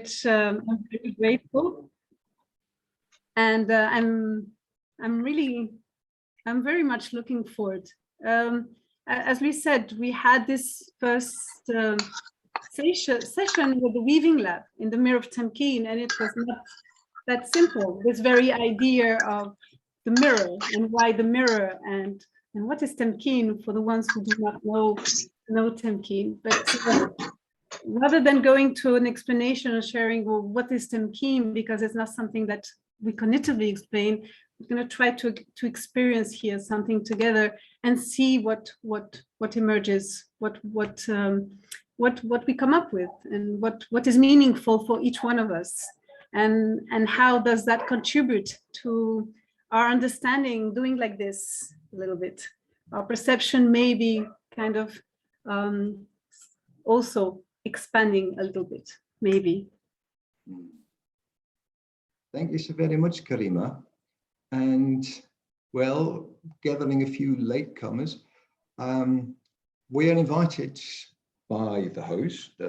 which I'm very grateful. And I'm very much looking forward. As we said, we had this first session with the Weaving Lab in the Mirror of Tamkeen, and it was not that simple. This very idea of the mirror and why the mirror and what is Tamkeen for the ones who do not know Tamkeen. But rather than going to an explanation or sharing, well, what is Tamkeen, because it's not something that we cognitively explain, we're going to try to experience here something together and see what emerges, what we come up with, and what is meaningful for each one of us, and how does that contribute to our understanding, doing like this a little bit. Our perception may be kind of also expanding a little bit, maybe. Thank you so very much, Karima. And well, gathering a few latecomers, we are invited by the host,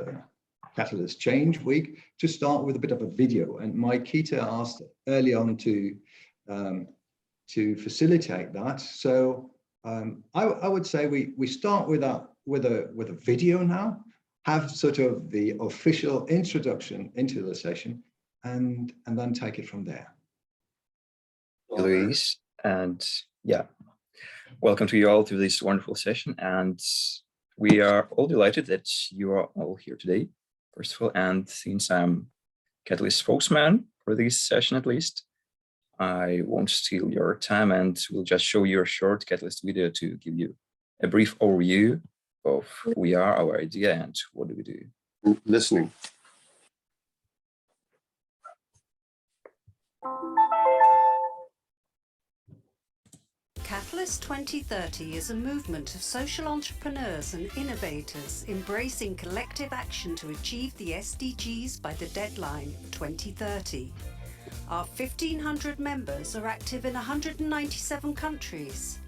Catalyst Change Week, to start with a bit of a video. And Kita asked early on to facilitate that. So I would say we start with a video now, have sort of the official introduction into the session, and then take it from there. Louise, and yeah, welcome to you all to this wonderful session. And we are all delighted that you are all here today, first of all. And since I'm Catalyst spokesman for this session, at least, I won't steal your time and we'll just show you a short Catalyst video to give you a brief overview of who we are, our idea, and what do we do. Listening. Catalyst 2030 is a movement of social entrepreneurs and innovators embracing collective action to achieve the SDGs by the deadline 2030. Our 1,500 members are active in 197 countries.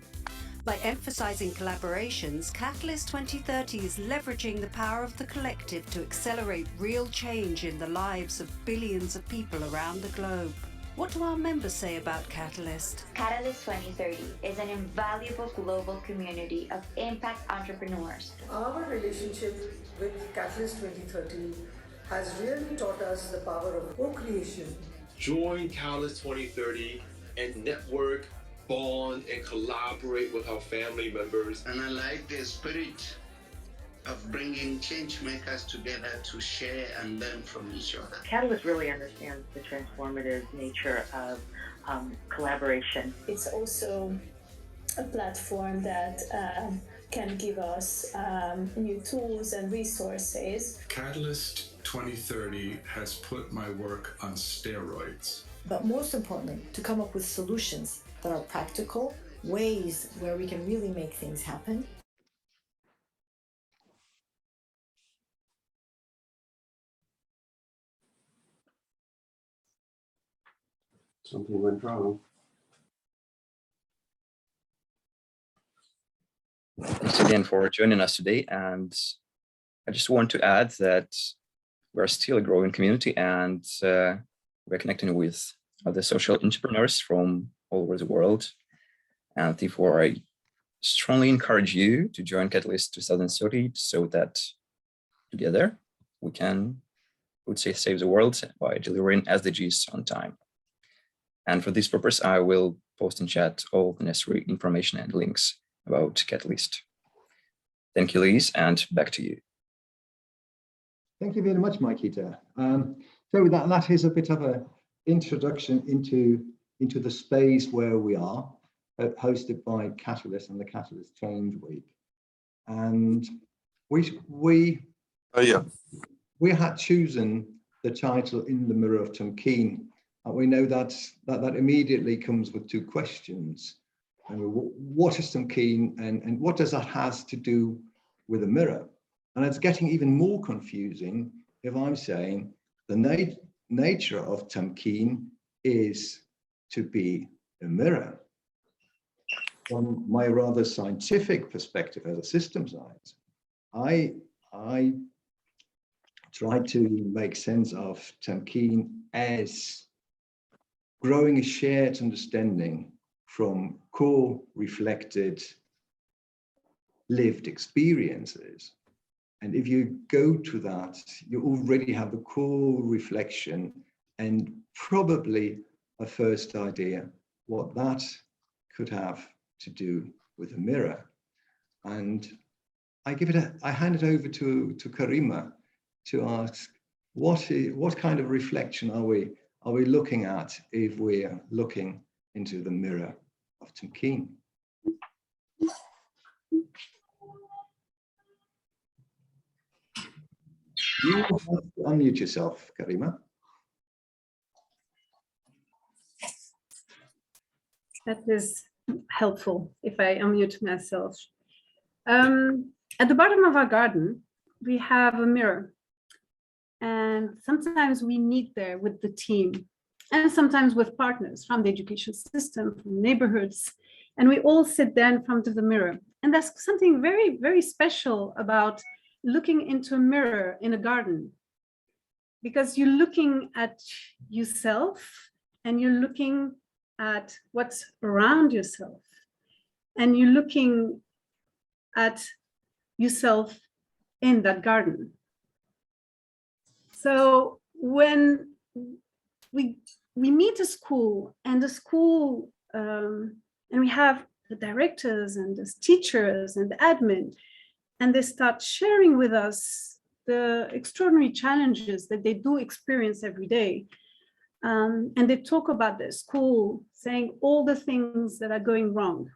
By emphasizing collaborations, Catalyst 2030 is leveraging the power of the collective to accelerate real change in the lives of billions of people around the globe. What do our members say about Catalyst? Catalyst 2030 is an invaluable global community of impact entrepreneurs. Our relationship with Catalyst 2030 has really taught us the power of co-creation. Join Catalyst 2030 and network, bond, and collaborate with our family members. And I like the spirit of bringing change makers together to share and learn from each other. Catalyst really understands the transformative nature of collaboration. It's also a platform that can give us new tools and resources. Catalyst 2030 has put my work on steroids. But most importantly, to come up with solutions that are practical, ways where we can really make things happen. Something went wrong. Thanks again for joining us today. And I just want to add that we're still a growing community, and we're connecting with other social entrepreneurs from all over the world. And therefore, I strongly encourage you to join Catalyst 2030 so that together we can, I would say, save the world by delivering SDGs on time. And for this purpose, I will post in chat all the necessary information and links about Catalyst. Thank you, Louise, and back to you. Thank you very much, Kita. So that is a bit of an introduction into the space where we are, hosted by Catalyst and the Catalyst Change Week. And we had chosen the title In the Mirror of Tamkeen. And we know that immediately comes with two questions. What is Tamkeen, and what does that have to do with a mirror? And it's getting even more confusing if I'm saying the nature of Tamkeen is to be a mirror. From my rather scientific perspective as a systems science, I tried to make sense of Tamkeen as growing a shared understanding from co-reflected lived experiences. And if you go to that, you already have a co-reflection and probably a first idea what that could have to do with a mirror. And I hand it over to Karima to ask, what kind of reflection are we looking at if we're looking into the mirror of Tamkeen? You have to unmute yourself, Karima. That is helpful if I unmute myself. At the bottom of our garden, we have a mirror. And sometimes we meet there with the team, and sometimes with partners from the education system, from neighborhoods, and we all sit there in front of the mirror. And there's something very, very special about looking into a mirror in a garden, because you're looking at yourself and you're looking at what's around yourself, and you're looking at yourself in that garden. So when we meet a school, and the school, and we have the directors and the teachers and the admin, and they start sharing with us the extraordinary challenges that they do experience every day. And they talk about their school, saying all the things that are going wrong.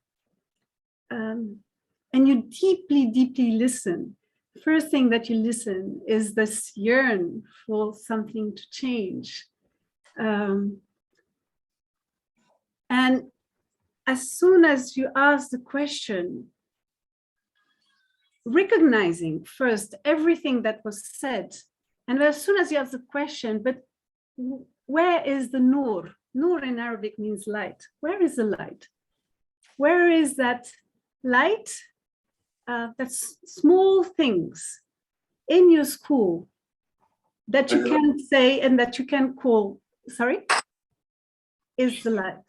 And you deeply, deeply listen. First thing that you listen is this yearn for something to change. And as soon as you ask the question, recognizing first everything that was said, and as soon as you ask the question, but where is the Noor? Noor in Arabic means light. Where is the light? Where is that light? That's small things in your school that you can say and that you can call, sorry, is the light.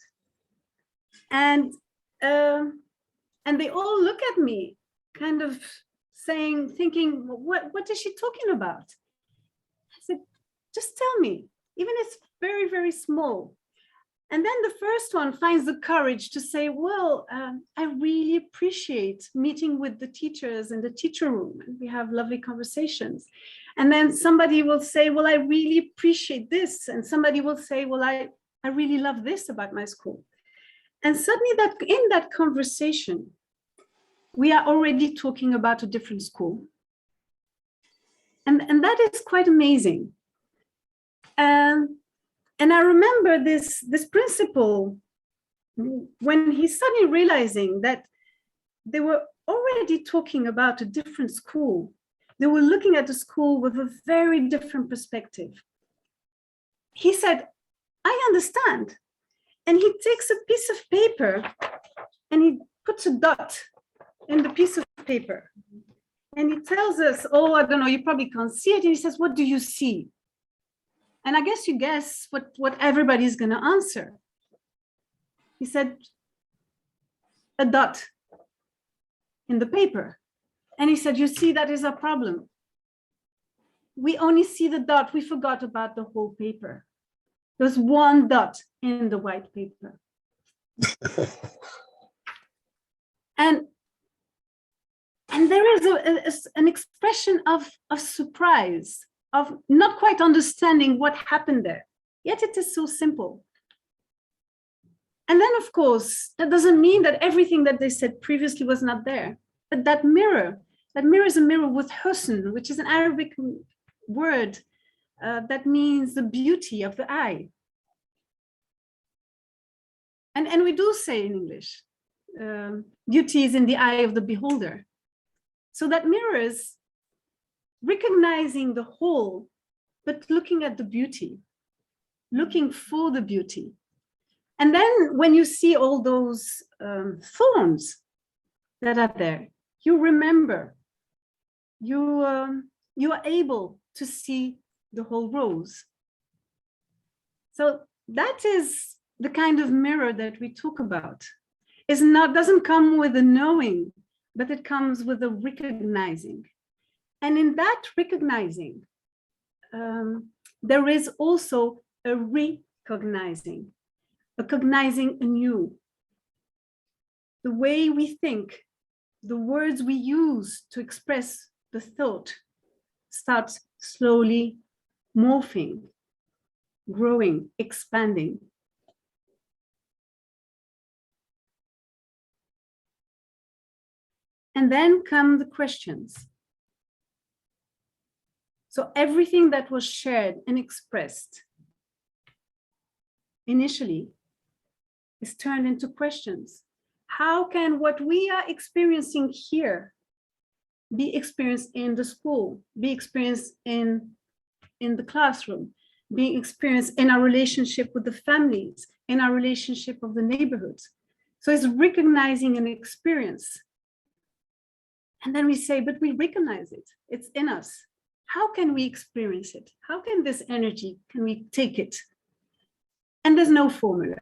And they all look at me, kind of thinking, what is she talking about? I said, just tell me, even if it's very, very small. And then the first one finds the courage to say, well, I really appreciate meeting with the teachers in the teacher room, and we have lovely conversations. And then somebody will say, well, I really appreciate this. And somebody will say, well, I really love this about my school. And suddenly that in that conversation, we are already talking about a different school. And that is quite amazing. And I remember this principle when he suddenly realizing that they were already talking about a different school. They were looking at the school with a very different perspective. He said, I understand. And he takes a piece of paper and he puts a dot in the piece of paper. And he tells us, oh, I don't know, you probably can't see it. And he says, what do you see? And I guess you guess what everybody's going to answer. He said, a dot in the paper. And he said, you see, that is a problem. We only see the dot. We forgot about the whole paper. There's one dot in the white paper. and there is an expression of surprise, of not quite understanding what happened there. Yet it is so simple. And then, of course, that doesn't mean that everything that they said previously was not there. But that mirror is a mirror with husn, which is an Arabic word that means the beauty of the eye. And we do say in English, beauty is in the eye of the beholder. So that mirror is recognizing the whole, but looking at the beauty, looking for the beauty. And then when you see all those thorns that are there, you remember, you are able to see the whole rose. So that is the kind of mirror that we talk about. Doesn't come with a knowing, but it comes with a recognizing. And in that recognizing, there is also a recognizing anew. The way we think, the words we use to express the thought starts slowly morphing, growing, expanding. And then come the questions. So everything that was shared and expressed initially is turned into questions. How can what we are experiencing here be experienced in the school, be experienced in the classroom, be experienced in our relationship with the families, in our relationship of the neighborhoods? So it's recognizing an experience. And then we say, but we recognize it, it's in us. How can we experience it? How can this energy, can we take it? And there's no formula.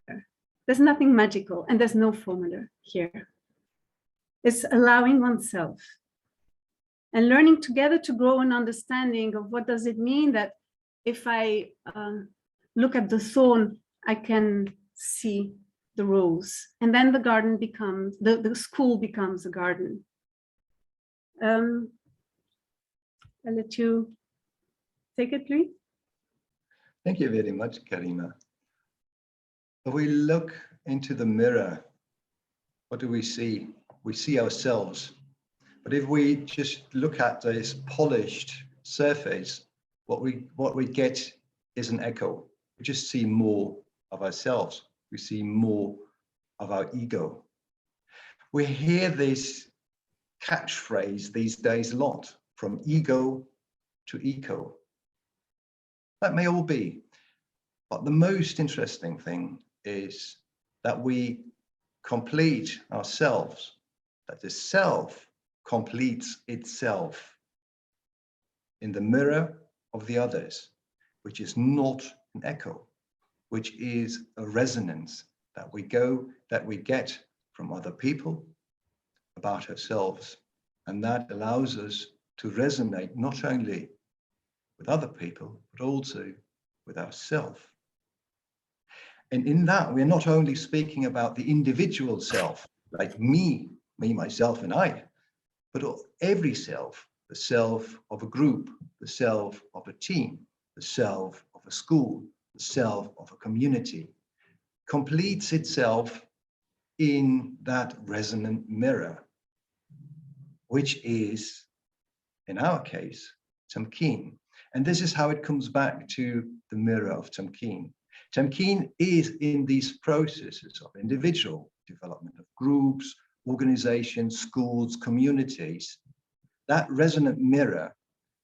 There's nothing magical, and there's no formula here. It's allowing oneself and learning together to grow an understanding of what does it mean that if I look at the thorn, I can see the rose. And then the garden becomes, the school becomes a garden. I'll let you take it, Louis. Thank you very much, Karima. If we look into the mirror, what do we see? We see ourselves. But if we just look at this polished surface, what we get is an echo. We just see more of ourselves. We see more of our ego. We hear this catchphrase these days a lot, from ego to eco. That may all be, but the most interesting thing is that we complete ourselves, that the self completes itself in the mirror of the others, which is not an echo, which is a resonance that we get from other people about ourselves. And that allows us to resonate not only with other people, but also with ourselves. And in that, we're not only speaking about the individual self, like me, myself, and I, but every self, the self of a group, the self of a team, the self of a school, the self of a community, completes itself in that resonant mirror, which is, in our case, Tamkeen. And this is how it comes back to the mirror of Tamkeen. Tamkeen is in these processes of individual development of groups, organizations, schools, communities, that resonant mirror,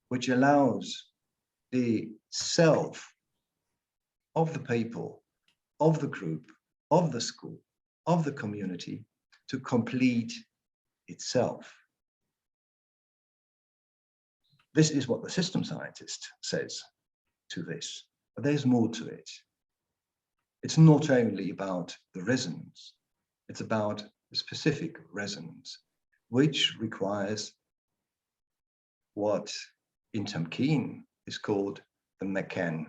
which allows the self of the people, of the group, of the school, of the community to complete itself. This is what the system scientist says to this, but there's more to it. It's not only about the resonance, it's about the specific resonance, which requires what in Tamkeen is called the McKen,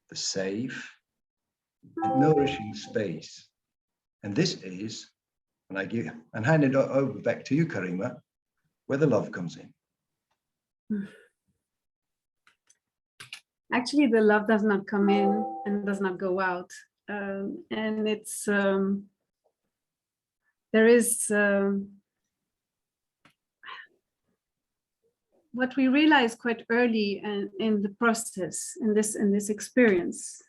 the safe and nourishing space. And this is, and I hand it over back to you, Karima, where the love comes in. Actually, the love does not come in and does not go out. And it's, there is, what we realized quite early in the process, in this experience,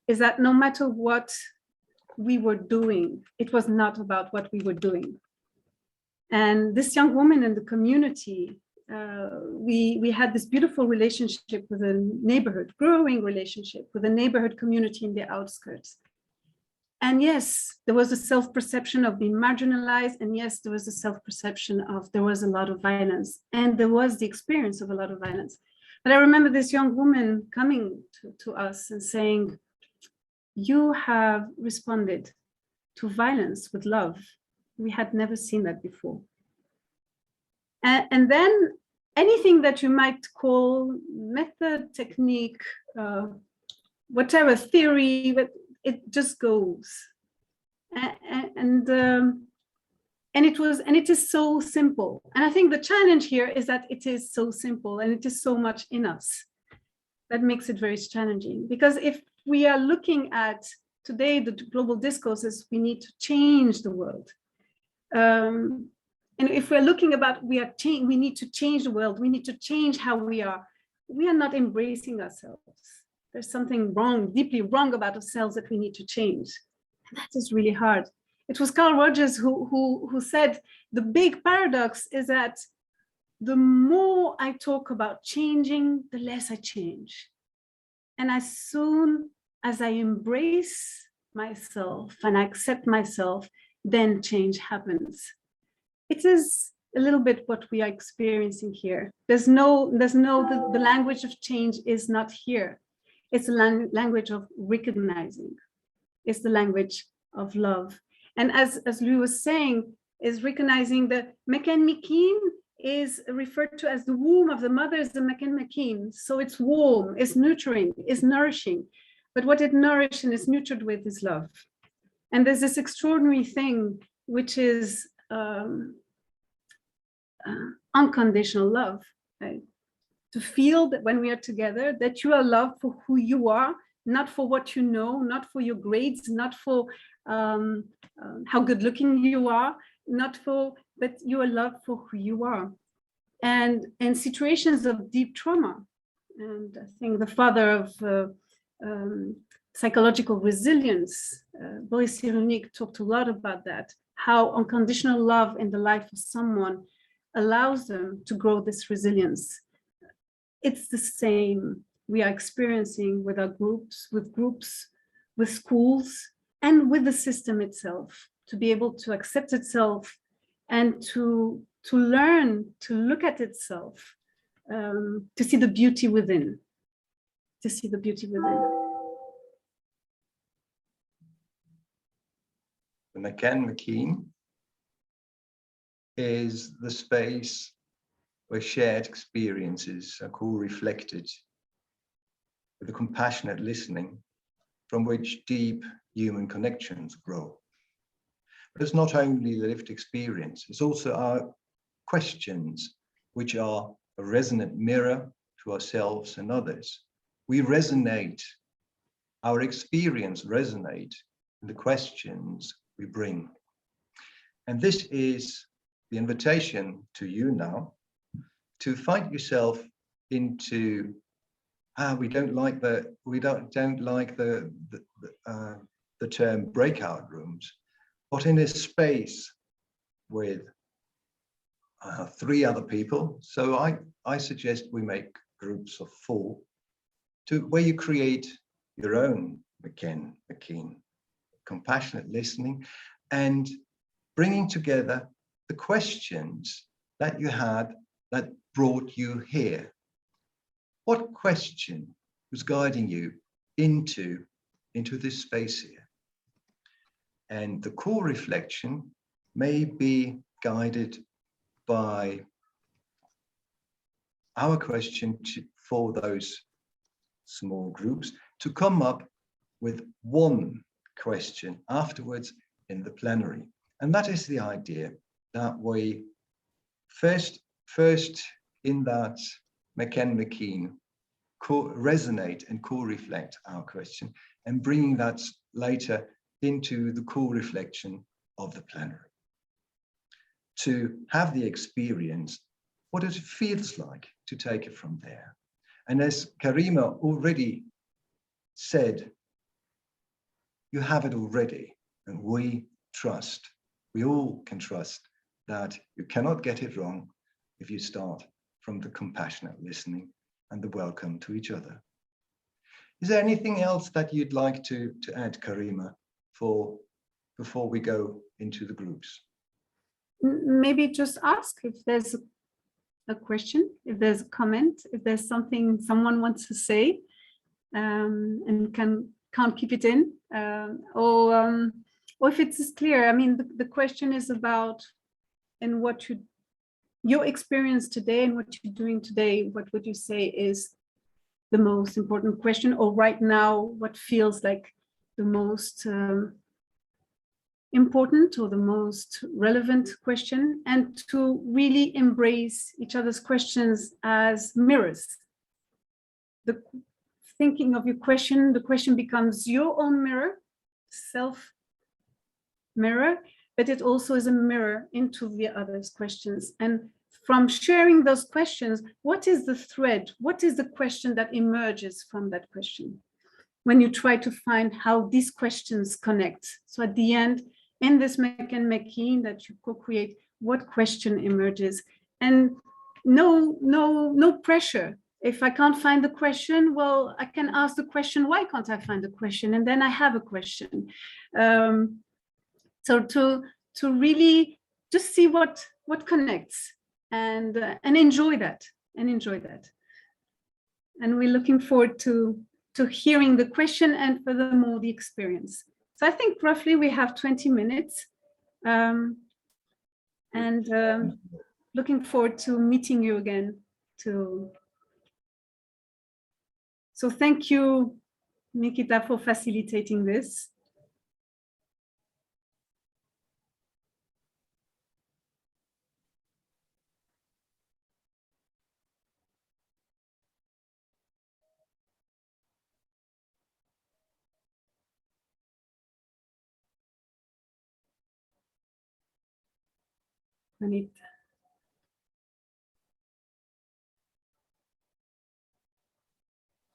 is that no matter what we were doing, it was not about what we were doing. And this young woman in the community, we had this beautiful relationship with a neighborhood, growing relationship with a neighborhood community in the outskirts. And yes, there was a self-perception of being marginalized. And yes, there was a self-perception of there was a lot of violence. And there was the experience of a lot of violence. But I remember this young woman coming to us and saying, you have responded to violence with love. We had never seen that before. And then anything that you might call method, technique, whatever theory, but it just goes. And it is so simple. And I think the challenge here is that it is so simple and it is so much in us. That makes it very challenging, because if we are looking at today, the global discourse is we need to change the world. And if we're looking about we need to change the world, we need to change how we are not embracing ourselves. There's something wrong, deeply wrong about ourselves that we need to change. And that is really hard. It was Carl Rogers who said the big paradox is that the more I talk about changing, the less I change. And as soon as I embrace myself and I accept myself, then change happens. It is a little bit what we are experiencing here. The language of change is not here. It's the language of recognizing. It's the language of love. And as Louis was saying, is recognizing the metamorphic is referred to as the womb of the mother is the metamorphic. So it's warm, it's nurturing, it's nourishing. But what it nourishes and is nurtured with is love. And there's this extraordinary thing, which is unconditional love, right? To feel that when we are together, that you are loved for who you are, not for what you know, not for your grades, not for how good looking you are, but you are loved for who you are. And in situations of deep trauma, and I think the father of psychological resilience, Boris Cyrulnik, talked a lot about that, how unconditional love in the life of someone allows them to grow this resilience. It's the same we are experiencing with our groups, with schools, and with the system itself, to be able to accept itself and to learn to look at itself, to see the beauty within, The metamorphic is the space where shared experiences are co-reflected with a compassionate listening from which deep human connections grow. But it's not only the lived experience, it's also our questions, which are a resonant mirror to ourselves and others. We resonate, our experience resonate in the questions we bring. And this is the invitation to you now to find yourself into we don't like the term breakout rooms, but in a space with 3 other people. So I suggest we make groups of 4 where you create your own metamorphic, compassionate listening, and bringing together the questions that you had that brought you here. What question was guiding you into this space here? And the core reflection may be guided by our question for those small groups to come up with one question afterwards in the plenary. And that is the idea that we first in that metamorphic resonate and co-reflect our question, and bringing that later into the co-reflection of the plenary. To have the experience, what it feels like to take it from there. And as Karima already said, you have it already, and we all can trust that you cannot get it wrong if you start from the compassionate listening and the welcome to each other. Is there anything else that you'd like to add, Karima, before we go into the groups? Maybe just ask if there's a question, if there's a comment, if there's something someone wants to say, and can't keep it in, or if it's clear. I mean, the question is about, and what your experience today and what you're doing today, what would you say is the most important question, or right now, what feels like the most important or the most relevant question, and to really embrace each other's questions as mirrors. The thinking of your question, the question becomes your own mirror, self mirror, but it also is a mirror into the other's questions. And from sharing those questions, what is the thread? What is the question that emerges from that question? When you try to find how these questions connect. So at the end, in this mechanism that you co-create, what question emerges? And no pressure. If I can't find the question, well, I can ask the question, why can't I find the question? And then I have a question. So to really just see what connects and enjoy that, And we're looking forward to hearing the question and furthermore the experience. So I think roughly we have 20 minutes, looking forward to meeting you again. So thank you, Nikita, for facilitating this.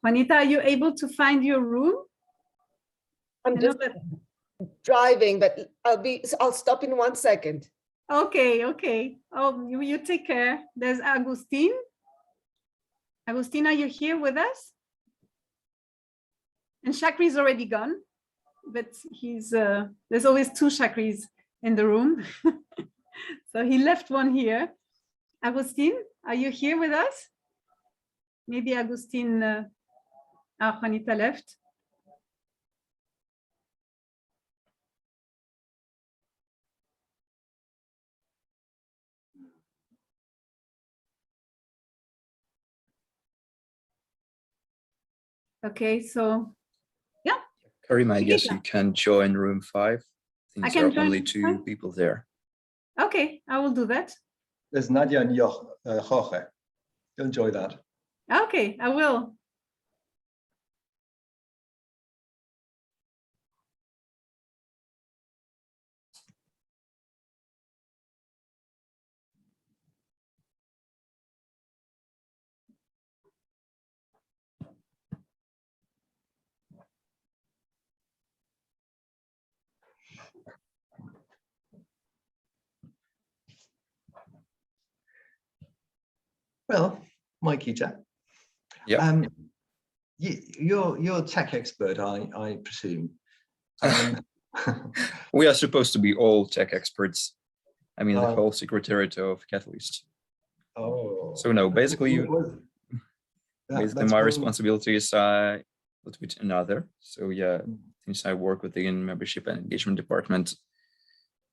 Juanita, are you able to find your room? I'm just driving, but I'll stop in 1 second. Okay. Oh, you take care. There's Agustin. Agustin, are you here with us? And Chakri is already gone, but there's always two Chakris in the room. So he left one here. Agustin, are you here with us? Maybe Agustin, Juanita left. Okay, so yeah. Karima, I guess you can join room 5. I think there are only 2 people there. Okay, I will do that. There's Nadia and Jorge. You'll enjoy that. Okay, I will. Well, Mikita, yeah. You're a tech expert, I presume. We are supposed to be all tech experts. I mean, the whole secretariat of Catalyst. Oh. So no, basically, my responsibility is a little bit another. So yeah, since I work within membership and engagement department,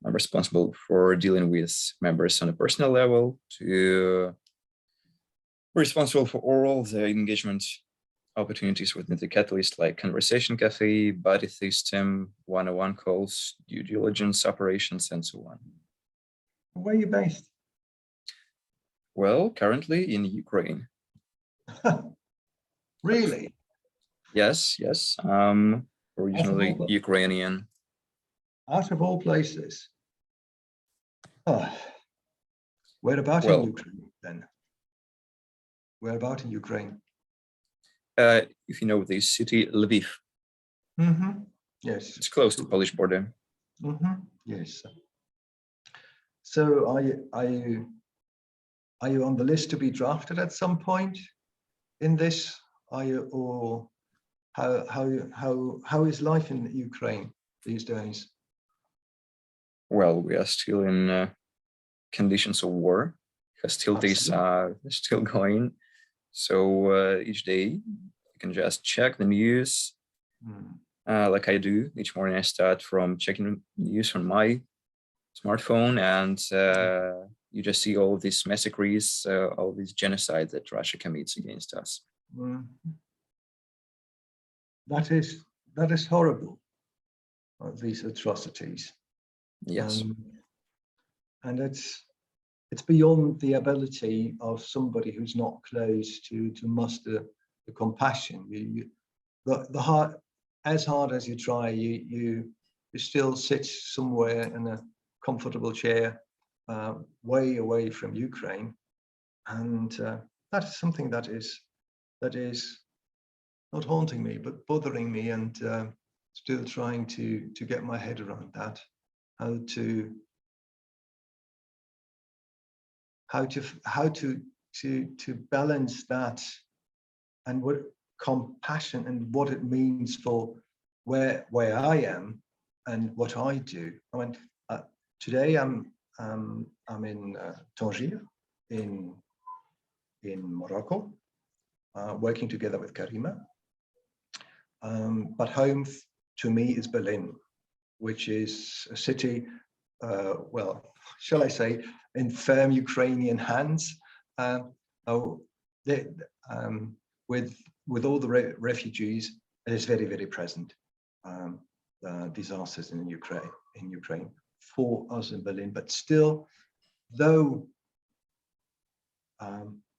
I'm responsible for dealing with members on a personal level, to responsible for all the engagement opportunities within the Catalyst, like conversation cafe, buddy system, one-on-one calls, due diligence operations, and so on. Where are you based? Well, currently in Ukraine. Really? Yes. Originally Ukrainian. Out of all places. Oh. Whereabout in Ukraine then? Whereabout in Ukraine? If you know the city Lviv. Mm-hmm. Yes. It's close to the Polish border. Mm-hmm. Yes. So are you on the list to be drafted at some point in this? Are you, or how is life in Ukraine? these days? Well, we are still in conditions of war. Hostilities are still going. So each day you can just check the news, like I do. Each morning I start from checking news on my smartphone, and you just see all these massacres, all these genocides that Russia commits against us. That is horrible. These atrocities. Yes. And it's beyond the ability of somebody who's not close to muster the compassion. The heart, as hard as you try, you still sit somewhere in a comfortable chair, way away from Ukraine, and that is something that is not haunting me, but bothering me, and still trying to get my head around that. How to balance that, and what compassion and what it means for where I am and what I do. I mean, today I'm in Tangier in Morocco, working together with Karima. But home to me is Berlin, which is a city, well, shall I say, in firm Ukrainian hands, with all the refugees. It is very, very present. Disasters in Ukraine for us in Berlin, but still, though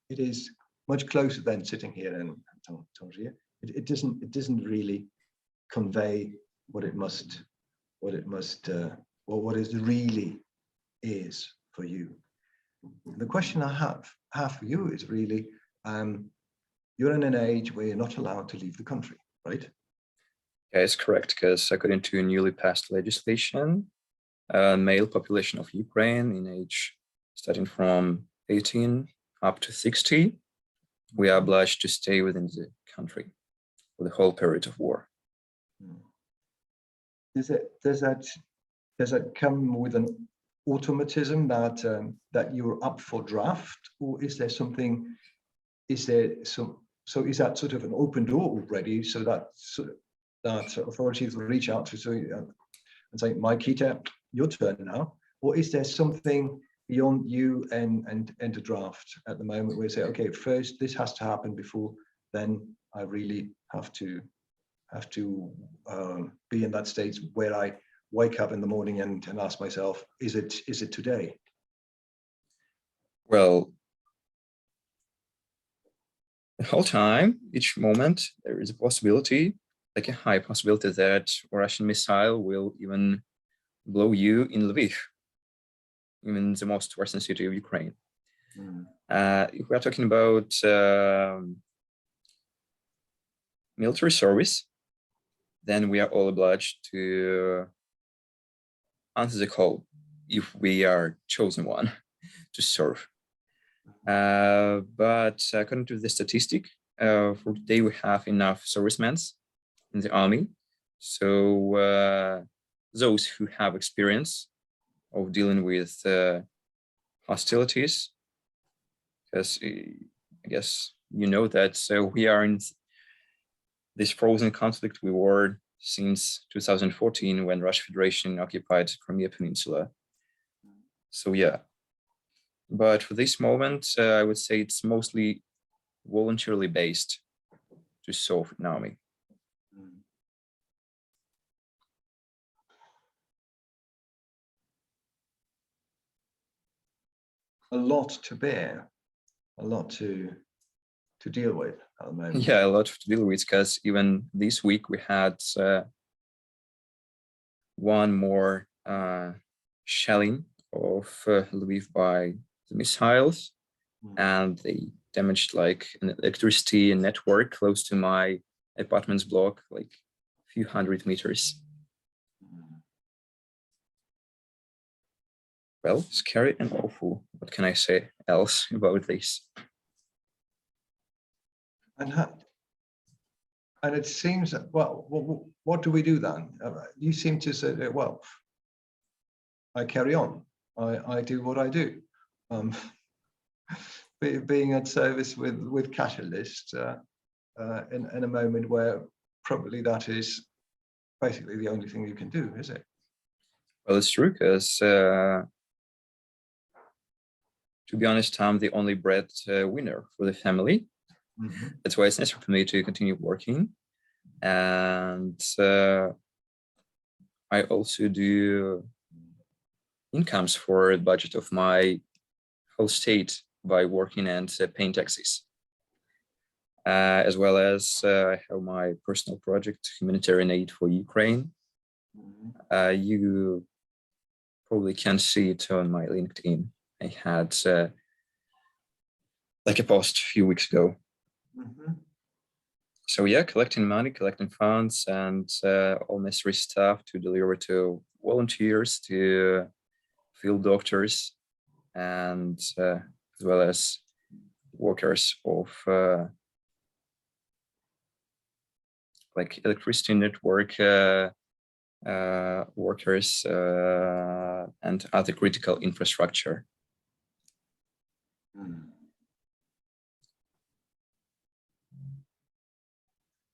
it is much closer than sitting here in Tangier, it doesn't really convey what it really is for you. The question I have for you is really, you're in an age where you're not allowed to leave the country, right? Yeah, it's correct, because according to newly passed legislation, male population of Ukraine in age starting from 18 up to 60, we are obliged to stay within the country for the whole period of war. Does that come with an automatism that you're up for draft, or is there something? Is that sort of an open door already, so that authorities will reach out to you and say, Mikita, your turn now? Or is there something beyond you and the draft at the moment where you say, okay, first this has to happen before then I really have to be in that state where I wake up in the morning and ask myself, is it today? Well, the whole time, each moment, there is a possibility, like a high possibility, that a Russian missile will even blow you in Lviv, even the most western city of Ukraine. If we are talking about military service, then we are all obliged to answer the call if we are chosen one to serve. But according to the statistic, for today we have enough servicemen in the army. So those who have experience of dealing with hostilities, because I guess you know that we are in this frozen conflict we were since 2014, when Russian Federation occupied Crimea Peninsula. So yeah, but for this moment, I would say it's mostly voluntarily based to serve an army. A lot to bear, a lot to deal with at the moment. Yeah, a lot to deal with, because even this week we had one more shelling of Lviv by the missiles, and they damaged like an electricity network close to my apartment's block, like a few hundred meters. Well, scary and awful. What can I say else about this? And and it seems that, well, what do we do then? You seem to say that, well, I carry on. I do what I do. Being at service with Catalyst in a moment where probably that is basically the only thing you can do, is it? Well, it's true, because to be honest, I'm the only breadwinner for the family. Mm-hmm. That's why it's necessary for me to continue working. And I also do incomes for the budget of my whole state by working and paying taxes. As well as I have my personal project, humanitarian aid for Ukraine. Mm-hmm. You probably can see it on my LinkedIn. I had like a post a few weeks ago. Mm-hmm. So yeah, collecting money, collecting funds, and all necessary stuff to deliver to volunteers, to field doctors, and as well as workers of like electricity network workers and other critical infrastructure.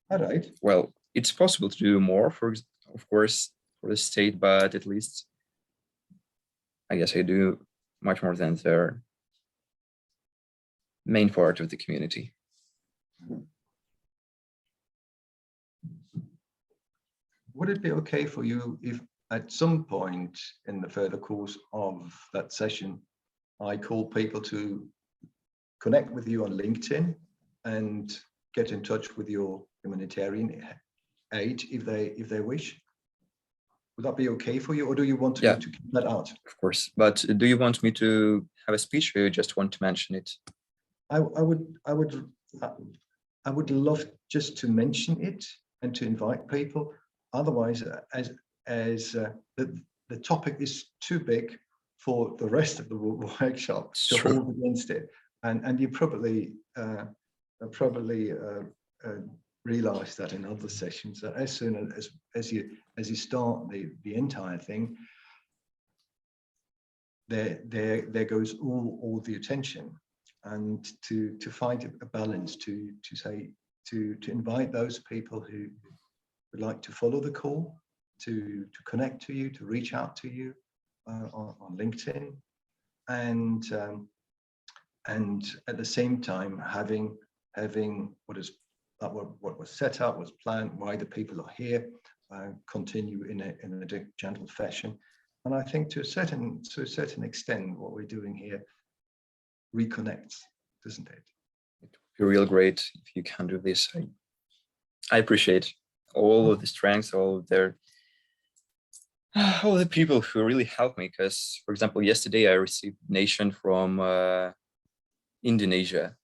All right. Well, it's possible to do more, of course, for the state, but at least I guess I do much more than the main part of the community. Would it be okay for you if at some point in the further course of that session, I call people to connect with you on LinkedIn and get in touch with your humanitarian aid if they wish? Would that be okay for you, or do you want to keep that out? Of course, but do you want me to have a speech, or you just want to mention it? I would love just to mention it and to invite people. Otherwise, as the topic is too big for the rest of the workshop to hold against it, and you probably realize that in other sessions, that as soon as you start the entire thing, there goes all the attention, and to find a balance, to invite those people who would like to follow the call, to connect to you, to reach out to you on LinkedIn, and at the same time having what was set up, was planned, why the people are here, continue in a gentle fashion. And I think to a certain extent, what we're doing here reconnects, doesn't it? It would be real great if you can do this. I appreciate all of the strengths, all the people who really helped me. Because, for example, yesterday I received a donation from Indonesia,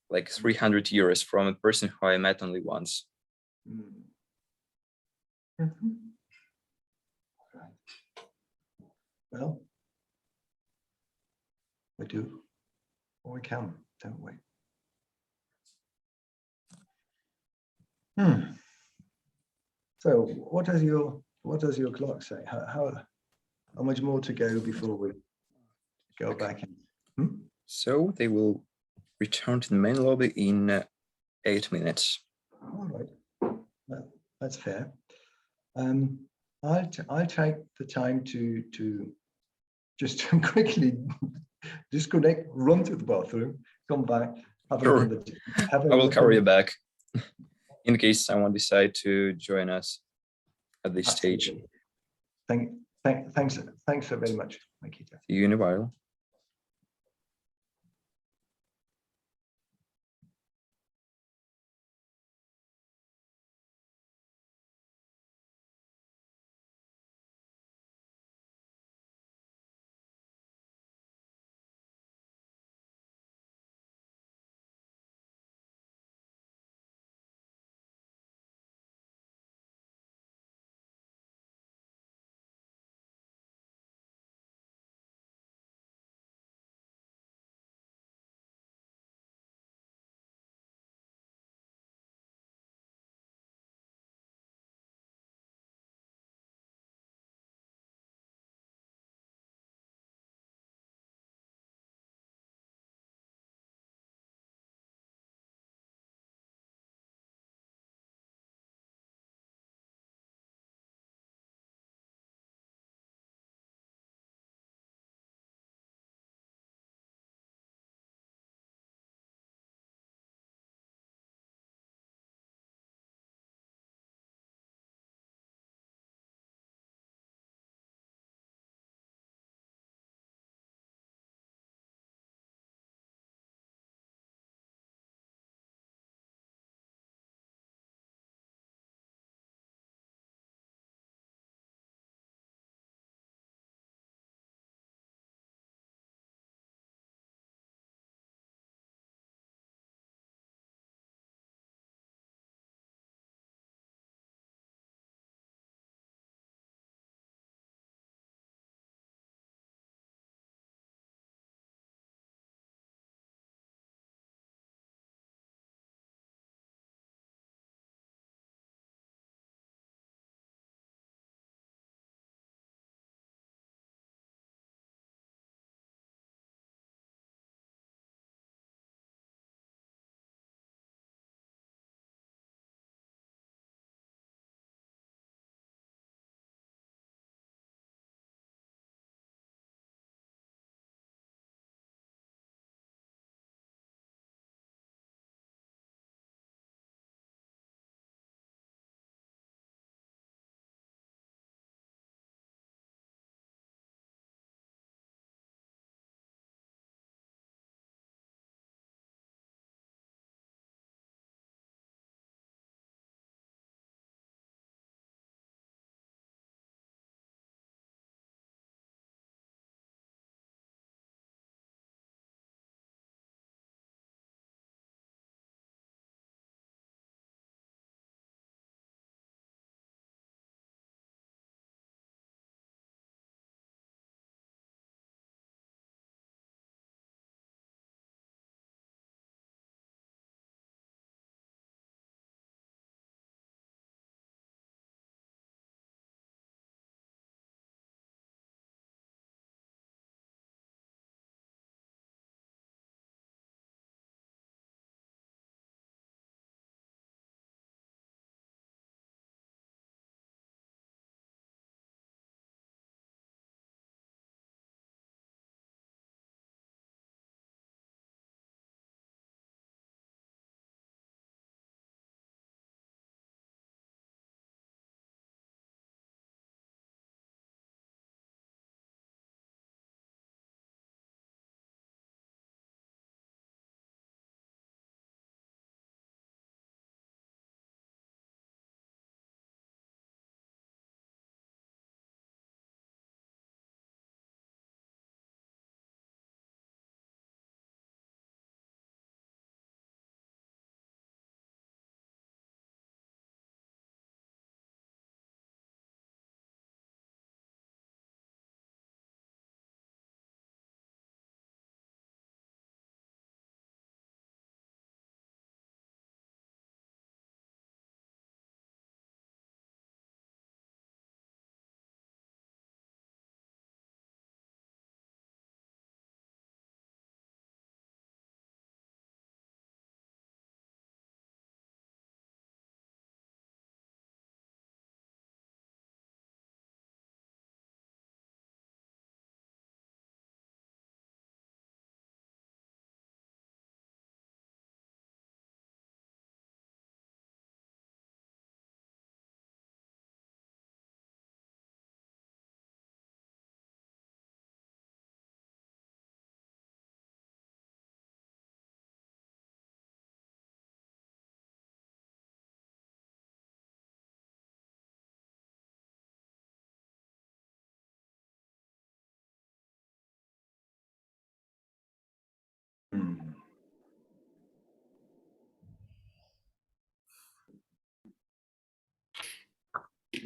like 300 euros from a person who I met only once. Mm-hmm. Right. Well, we do what we can, don't we? So what does your clock say? How much more to go before we go back in? So they will return to the main lobby in 8 minutes. All right, that's fair. I'll take the time to just quickly disconnect, run to the bathroom, come back, have another. I will carry you back in case someone decide to join us at this stage. Thanks very much, Nikita. See you in a while.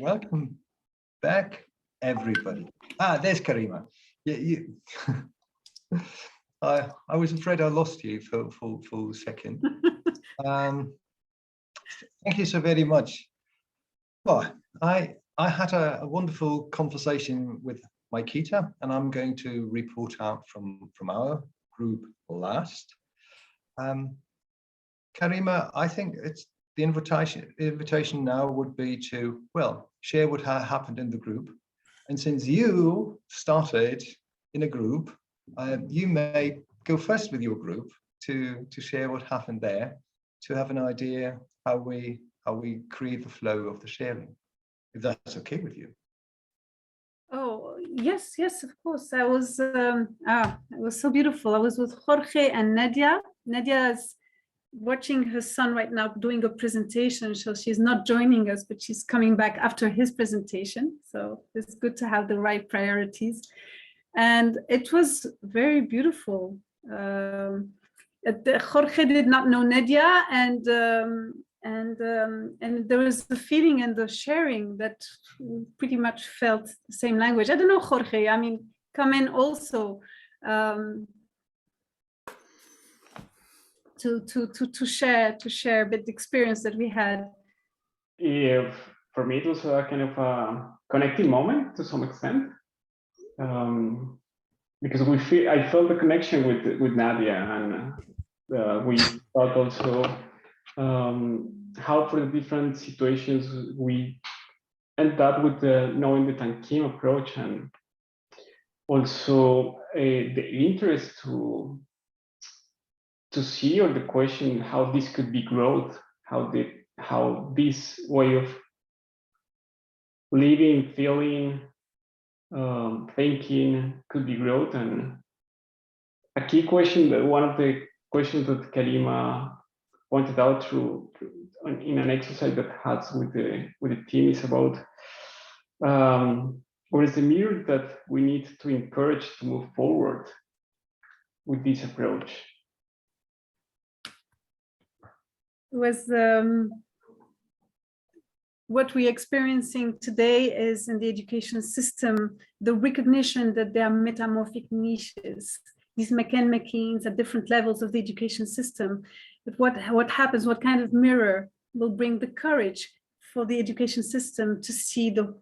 Welcome back, everybody. There's Karima. Yeah, I was afraid I lost you for a second. Thank you so very much. Well, I had a wonderful conversation with Maikita, and I'm going to report out from our group last. Karima, I think it's the invitation now would be to, well, share what happened in the group. And since you started in a group, you may go first with your group to share what happened there, to have an idea how we create the flow of the sharing, if that's okay with you. Oh, yes, of course. I was, it was so beautiful. I was with Jorge and Nadia. Nadia is watching her son right now doing a presentation, so she's not joining us, but she's coming back after his presentation. So it's good to have the right priorities. And it was very beautiful. Jorge did not know Nadia, and there was the feeling and the sharing that pretty much felt the same language. I don't know, Jorge, I mean, come in also. To share a bit the experience that we had. Yeah, for me, it was a kind of a connecting moment to some extent, because I felt the connection with Nadia, and we thought also how for the different situations we ended up with knowing the Tamkeen approach, and also the interest to see, or the question how this could be growth, how this way of living, feeling, thinking could be growth. And a key question, that one of the questions that Karima pointed out in an exercise that has with the team is about what is the mirror that we need to encourage to move forward with this approach. Was what we're experiencing today is in the education system, the recognition that there are metamorphic niches, these mechanisms at different levels of the education system. But what happens, what kind of mirror will bring the courage for the education system to see the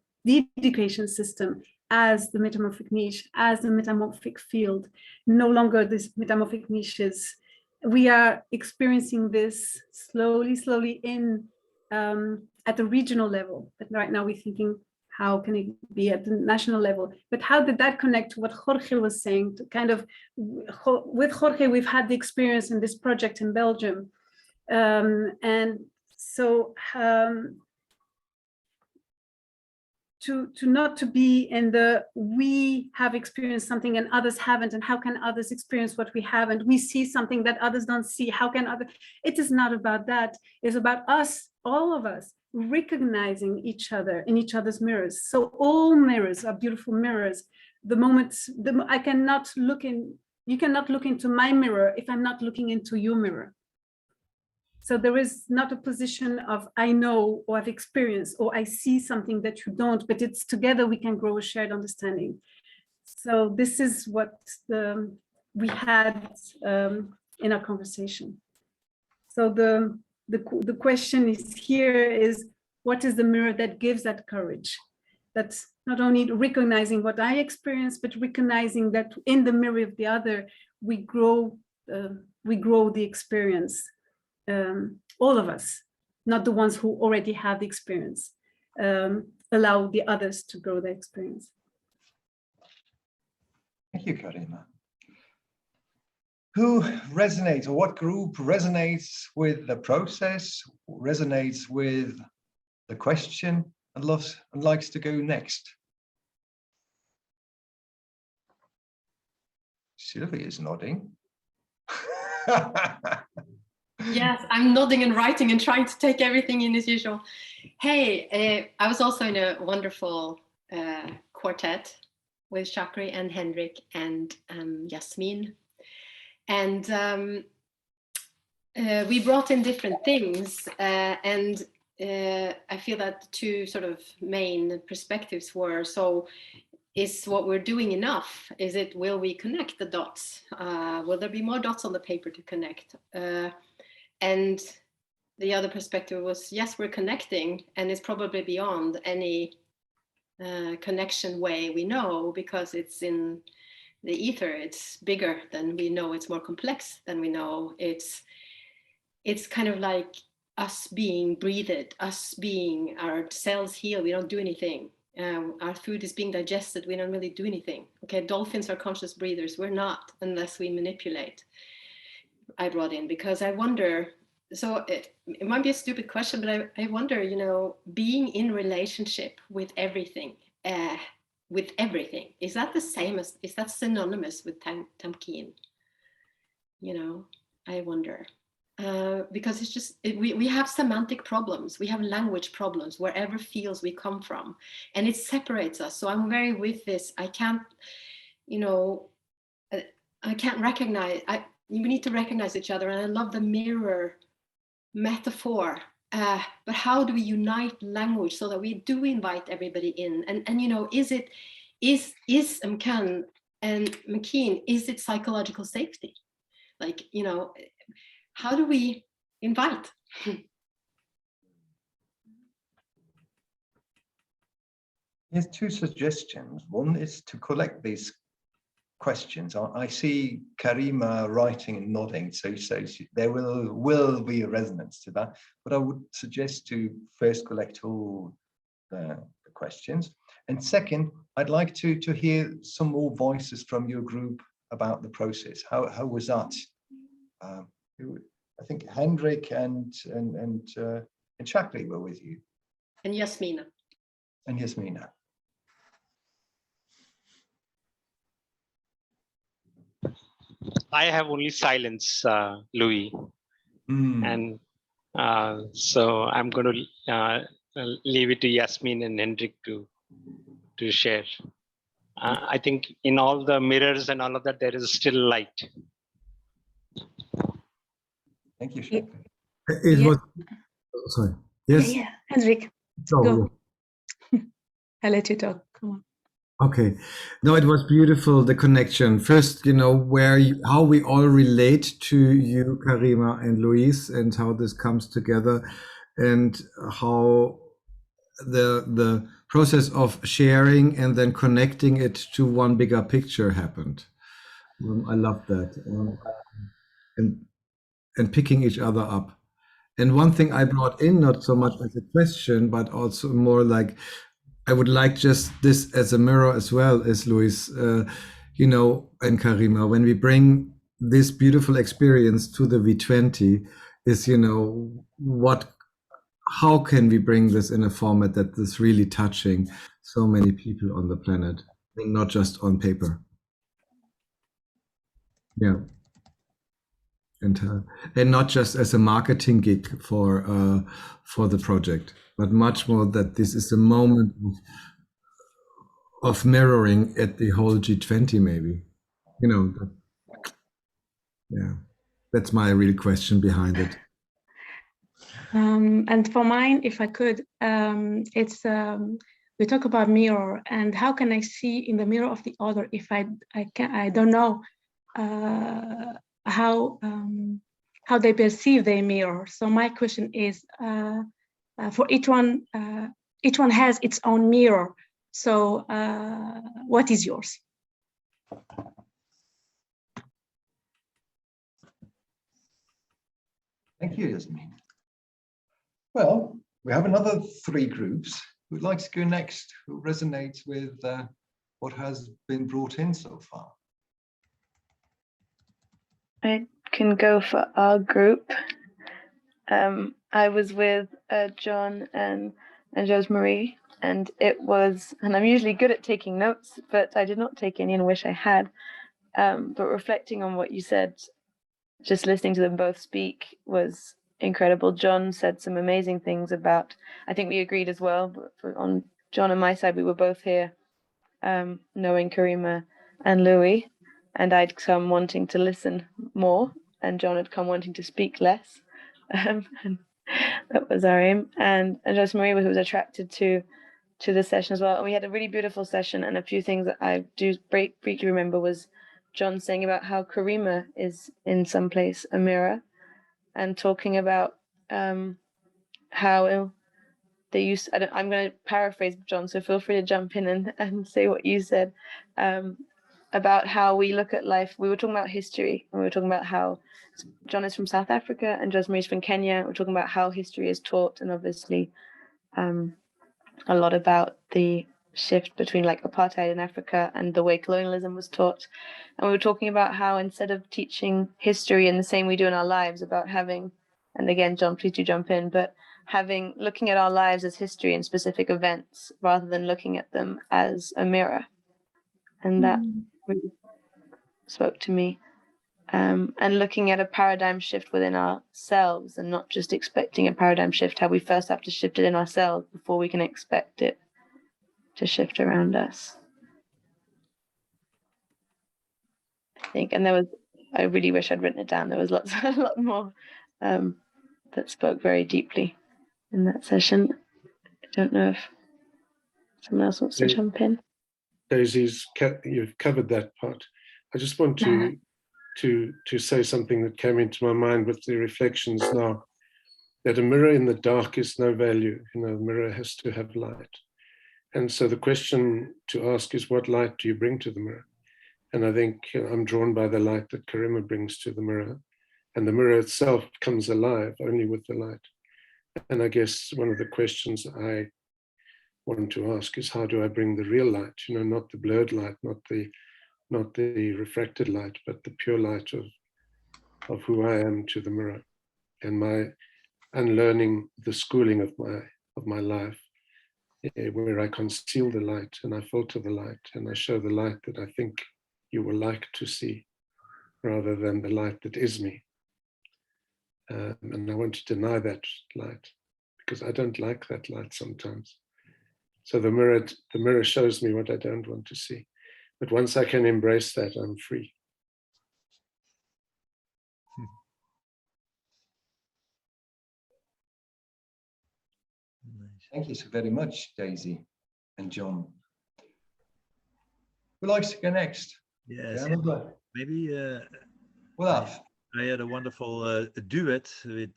education system as the metamorphic niche, as the metamorphic field, no longer these metamorphic niches. We are experiencing this slowly in at the regional level, but right now we're thinking, how can it be at the national level? But how did that connect to what Jorge was saying? To kind of, with Jorge, we've had the experience in this project in Belgium, and so to not to be in the we have experienced something and others haven't, and how can others experience what we haven't? We see something that others don't see. How can others? It is not about that. It's about us, all of us, recognizing each other in each other's mirrors. So all mirrors are beautiful mirrors. The moment I cannot look in, you cannot look into my mirror if I'm not looking into your mirror. So there is not a position of I know or I've experienced or I see something that you don't, but it's together we can grow a shared understanding. So this is what we had in our conversation. So the question is here is, what is the mirror that gives that courage? That's not only recognizing what I experience, but recognizing that in the mirror of the other, we grow the experience. All of us, not the ones who already have the experience, allow the others to grow their experience. Thank you, Karima. Who resonates, or what group resonates with the process, resonates with the question, and loves and likes to go next? Sylvia is nodding. Yes, I'm nodding and writing and trying to take everything in as usual. Hey, I was also in a wonderful quartet with Chakri and Hendrik and Yasmin. And we brought in different things. And I feel that the two sort of main perspectives were, so is what we're doing enough? Is it, will we connect the dots? Will there be more dots on the paper to connect? And the other perspective was, yes, we're connecting, and it's probably beyond any connection way we know, because it's in the ether. It's bigger than we know. It's more complex than we know. It's kind of like us being breathed, us being, our cells heal, we don't do anything. Our food is being digested, we don't really do anything. Okay, dolphins are conscious breathers, we're not, unless we manipulate. I brought in, because I wonder, so it might be a stupid question, but I wonder, you know, being in relationship with everything, is that the same as, is that synonymous with Tamkeen? You know, I wonder. Because it's just, we have semantic problems, we have language problems, wherever fields we come from, and it separates us. So I'm very with this. I can't, you know, I can't recognize, we need to recognize each other. And I love the mirror metaphor. But how do we unite language so that we do invite everybody in? And you know, is Tamkeen and McKean, is it psychological safety? Like, you know, how do we invite? Here's two suggestions. One is to collect these questions. I see Karima writing and nodding, so there will be a resonance to that. But I would suggest to first collect all the questions. And second, I'd like to hear some more voices from your group about the process. How was that? I think Hendrik and Chakri were with you. And Yasmina. And Yasmina. I have only silence, Louis. And so I'm going to leave it to Yasmin and Hendrik to share. I think in all the mirrors and all of that, there is still light. Thank you, Shakri. It was, sorry. Yes. Yeah, Hendrik, go. I'll let you talk. Come on. Okay. No, it was beautiful, the connection. First, you know, how we all relate to you, Karima and Louise, and how this comes together, and how the process of sharing and then connecting it to one bigger picture happened. I love that. And picking each other up. And one thing I brought in, not so much as a question, but also more like, I would like just this as a mirror as well as Louise, you know, and Karima, when we bring this beautiful experience to the V20 is, you know, how can we bring this in a format that is really touching so many people on the planet, and not just on paper. Yeah. And not just as a marketing gig for the project, but much more that this is a moment of mirroring at the whole G20, maybe. You know, yeah, that's my real question behind it. And for mine, if I could, it's we talk about mirror, and how can I see in the mirror of the other if I don't know how they perceive their mirror. So my question is, for each one has its own mirror. So what is yours? Thank you, Yasmin. Well, we have another 3 groups. Who'd like to go next? Who resonates with what has been brought in so far? I can go for our group. I was with John and Josemarie, and it was, and I'm usually good at taking notes, but I did not take any and wish I had. But reflecting on what you said, just listening to them both speak was incredible. John said some amazing things about, I think we agreed as well, but on John and my side, we were both here knowing Karima and Louis, and I'd come wanting to listen more, and John had come wanting to speak less. And That was our aim. And Joyce Marie was attracted to the session as well. And we had a really beautiful session, and a few things that I do briefly remember was John saying about how Karima is in some place a mirror, and talking about how they used, I'm going to paraphrase John, so feel free to jump in and say what you said, about how we look at life. We were talking about history, and we were talking about how John is from South Africa and Joyce Marie's from Kenya. We're talking about how history is taught, and obviously a lot about the shift between like apartheid in Africa and the way colonialism was taught. And we were talking about how instead of teaching history in the same we do in our lives, about having, and again, John, please do jump in, but looking at our lives as history and specific events rather than looking at them as a mirror. And that really spoke to me. And looking at a paradigm shift within ourselves, and not just expecting a paradigm shift, how we first have to shift it in ourselves before we can expect it to shift around us. I think, and I really wish I'd written it down. There was a lot more that spoke very deeply in that session. I don't know if someone else wants to jump in. Daisy's, you've covered that part. I just want to say something that came into my mind with the reflections now, that a mirror in the dark is no value. You know, a mirror has to have light. And so the question to ask is, what light do you bring to the mirror? And I think I'm drawn by the light that Karima brings to the mirror. And the mirror itself comes alive only with the light. And I guess one of the questions I want to ask is, how do I bring the real light? You know, not the blurred light, not the refracted light, but the pure light of who I am to the mirror, and my unlearning the schooling of my life, where I conceal the light and I filter the light and I show the light that I think you will like to see, rather than the light that is me. And I want to deny that light, because I don't like that light sometimes. So the mirror shows me what I don't want to see. But once I can embrace that, I'm free. Thank you so very much, Daisy and John. Who likes to go next? Yes, yeah, maybe Olaf. I had a wonderful duet with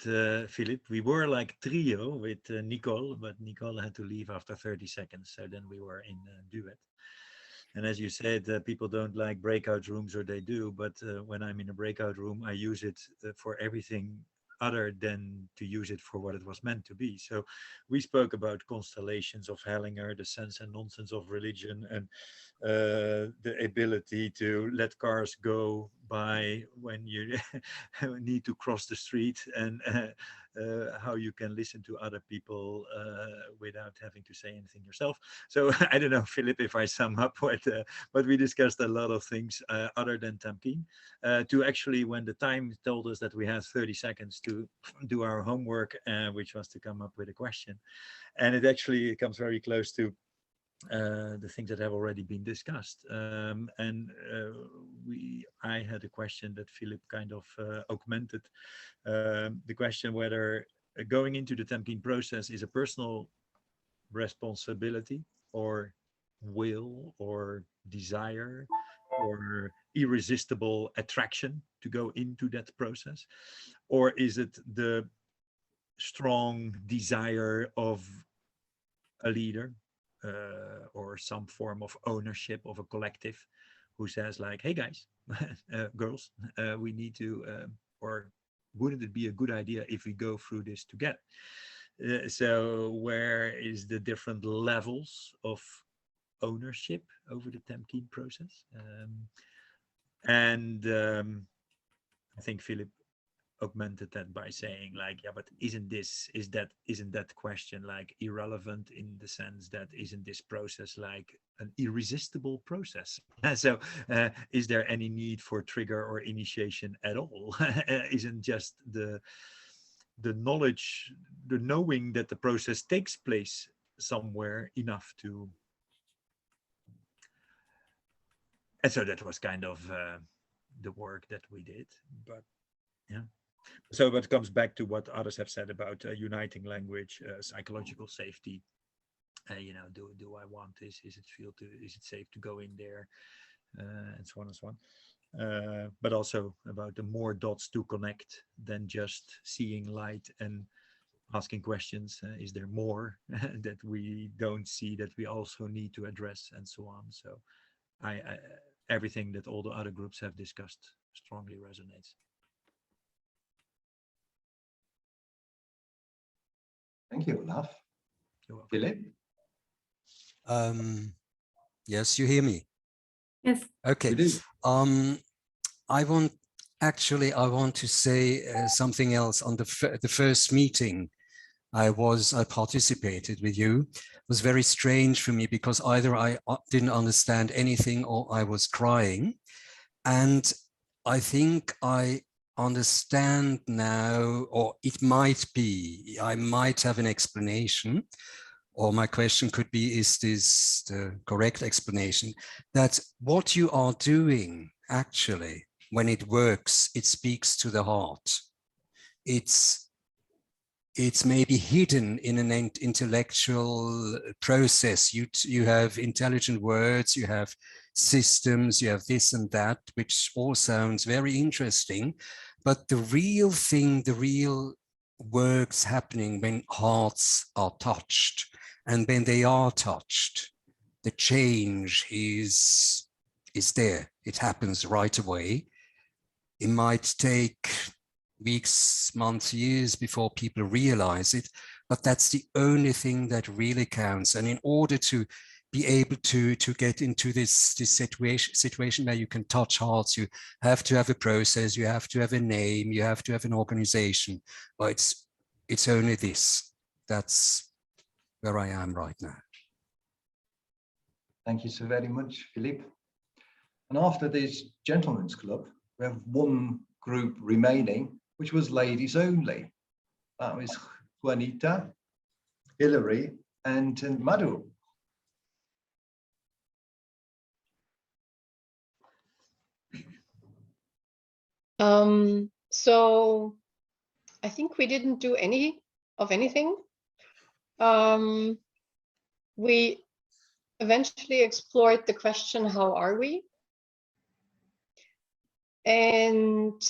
Philip. We were like trio with Nicole, but Nicole had to leave after 30 seconds. So then we were in a duet. And as you said, people don't like breakout rooms, or they do. But when I'm in a breakout room, I use it for everything other than to use it for what it was meant to be. So we spoke about constellations of Hellinger, the sense and nonsense of religion, and the ability to let cars go by when you need to cross the street, and how you can listen to other people without having to say anything yourself. So I don't know, Philip, if I sum up but we discussed a lot of things other than Tamkeen, to actually, when the time told us that we had 30 seconds to do our homework, which was to come up with a question. And it actually comes very close to the things that have already been discussed. I had a question that Philip kind of augmented. The question whether going into the Tamkeen process is a personal responsibility, or will, or desire, or irresistible attraction to go into that process, or is it the strong desire of a leader, or some form of ownership of a collective, who says like, hey guys, girls, we need to, or wouldn't it be a good idea if we go through this together? So where is the different levels of ownership over the Tamkeen process? I think Philip augmented that by saying like, yeah, but isn't that question like irrelevant, in the sense that isn't this process like an irresistible process? So is there any need for trigger or initiation at all? Isn't just the knowledge, the knowing that the process takes place somewhere enough to... And so that was kind of the work that we did. But yeah, So it comes back to what others have said about uniting language, psychological safety. You know, do I want this? Is it safe to go in there? And so on and so on. But also about the more dots to connect than just seeing light and asking questions. Is there more that we don't see that we also need to address, and so on? So everything that all the other groups have discussed strongly resonates. Thank you, Olaf. Philip? Yes, you hear me? Yes. Okay. I want to say something else. On the first meeting I participated with you. It was very strange for me because either I didn't understand anything or I was crying. And I think I understand now, or it might be, I might have an explanation, or my question could be, is this the correct explanation? That what you are doing, actually, when it works, it speaks to the heart. It's maybe hidden in an intellectual process. You have intelligent words, you have systems, you have this and that, which all sounds very interesting. But the real thing, the real work's happening when hearts are touched. And when they are touched, the change is there. It happens right away. It might take weeks, months, years before people realize it, but that's the only thing that really counts. And in order to be able to get into this situation where you can touch hearts, you have to have a process, you have to have a name, you have to have an organization. But it's only this. That's where I am right now. Thank you so very much, Philippe. And after this gentlemen's club, we have one group remaining, which was ladies only. That was Juanita, Hilary, and Madhu. So I think we didn't do anything. We eventually explored the question, how are we? And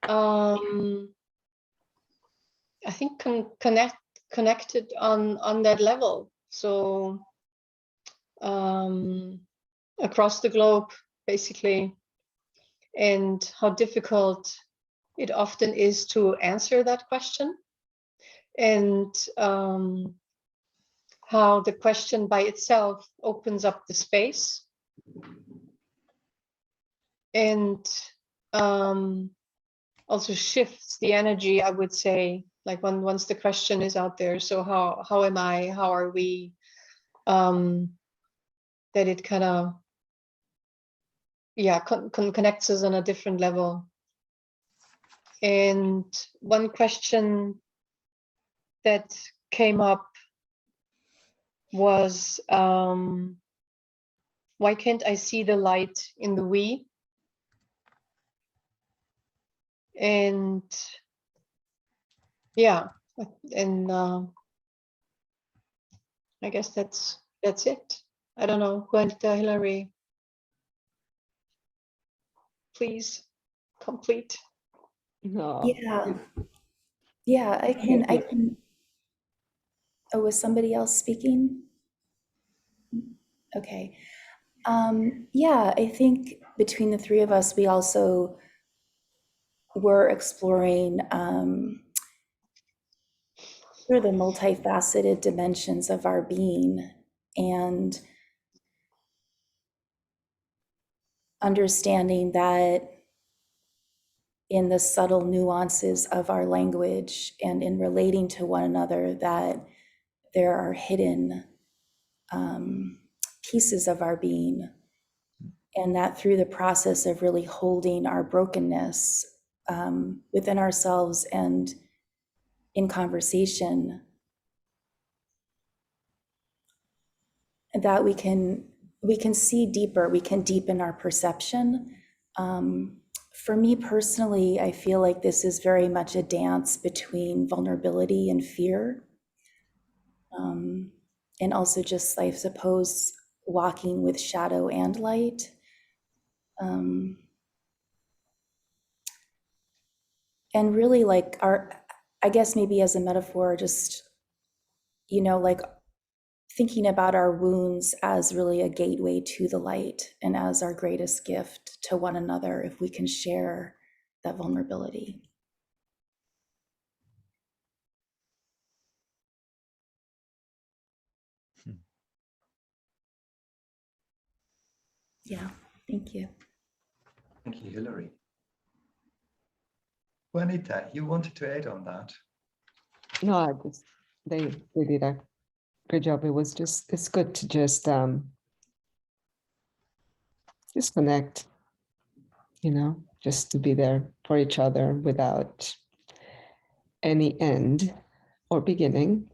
I think connected on that level. So across the globe, basically, and how difficult it often is to answer that question, and how the question by itself opens up the space, and also shifts the energy, I would say, like once the question is out there. So how am I, how are we, that it kind of, yeah, connects us on a different level. And one question that came up was, why can't I see the light in the we? And yeah, and I guess that's it. I don't know, Juanita, Hilary, please complete. No. Yeah, I can. Oh, was somebody else speaking? Okay. Yeah, I think between the three of us, we also were exploring sort of the multifaceted dimensions of our being, and understanding that in the subtle nuances of our language and in relating to one another, that there are hidden pieces of our being, and that through the process of really holding our brokenness within ourselves and in conversation, that we can see deeper, we can deepen our perception for me personally, I feel like this is very much a dance between vulnerability and fear. And also just, I suppose, walking with shadow and light. And really like I guess maybe as a metaphor, just, you know, like thinking about our wounds as really a gateway to the light and as our greatest gift to one another if we can share that vulnerability. Yeah, thank you. Thank you, Hilary. Juanita, you wanted to add on that? No, they did a good job. It's good to just connect, you know, just to be there for each other without any end or beginning,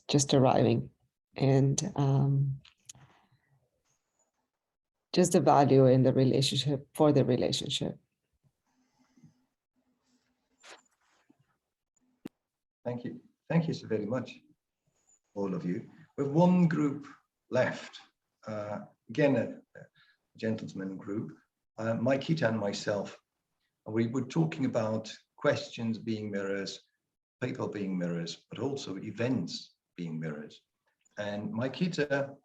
just arriving, and just the value in the relationship for the relationship. Thank you. Thank you so very much, all of you. We have one group left. Again, a gentleman group, Maikita and myself. We were talking about questions being mirrors, people being mirrors, but also events being mirrors. And Maikita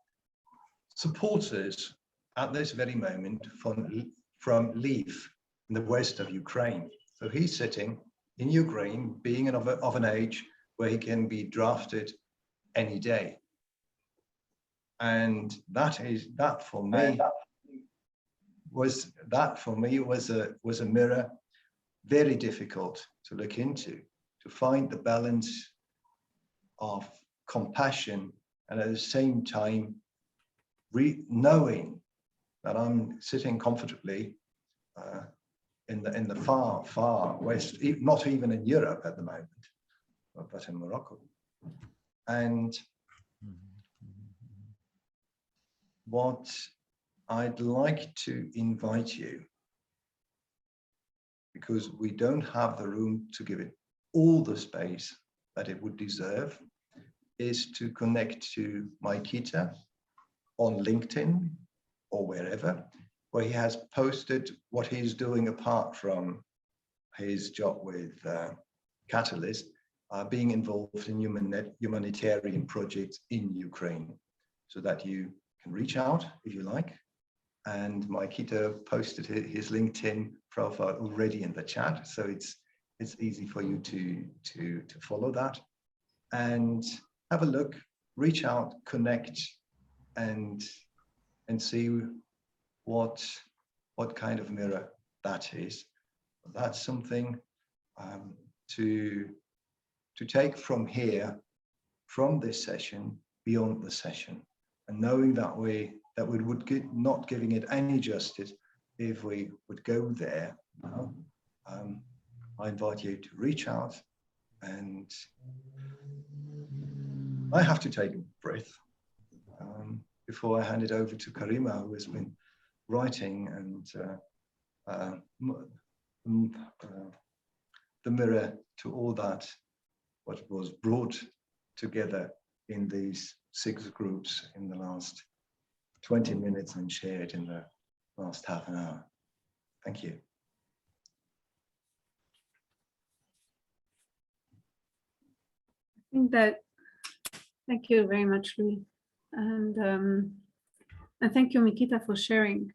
supports us at this very moment from Lviv in the west of Ukraine. So he's sitting in Ukraine, being of an age where he can be drafted any day. And that for me was a mirror very difficult to look into, to find the balance of compassion and at the same time knowing that I'm sitting comfortably in the far west, not even in Europe at the moment, but in Morocco. And what I'd like to invite you, because we don't have the room to give it all the space that it would deserve, is to connect to Maikita on LinkedIn or wherever, where he has posted what he's doing apart from his job with Catalyst, being involved in humanitarian projects in Ukraine, so that you can reach out if you like. And Maikita posted his LinkedIn profile already in the chat, so it's easy for you to follow that and have a look, reach out, connect, and see what kind of mirror that is. That's something to take from here, from this session, beyond the session, and knowing that we would not giving it any justice if we would go there. I invite you to reach out, and I have to take a breath before I hand it over to Karima, who has been writing and the mirror to all that what was brought together in these 6 groups in the last 20 minutes and shared in the last half an hour. Thank you. I think that, thank you very much, Louis. And thank you, Mikita, for sharing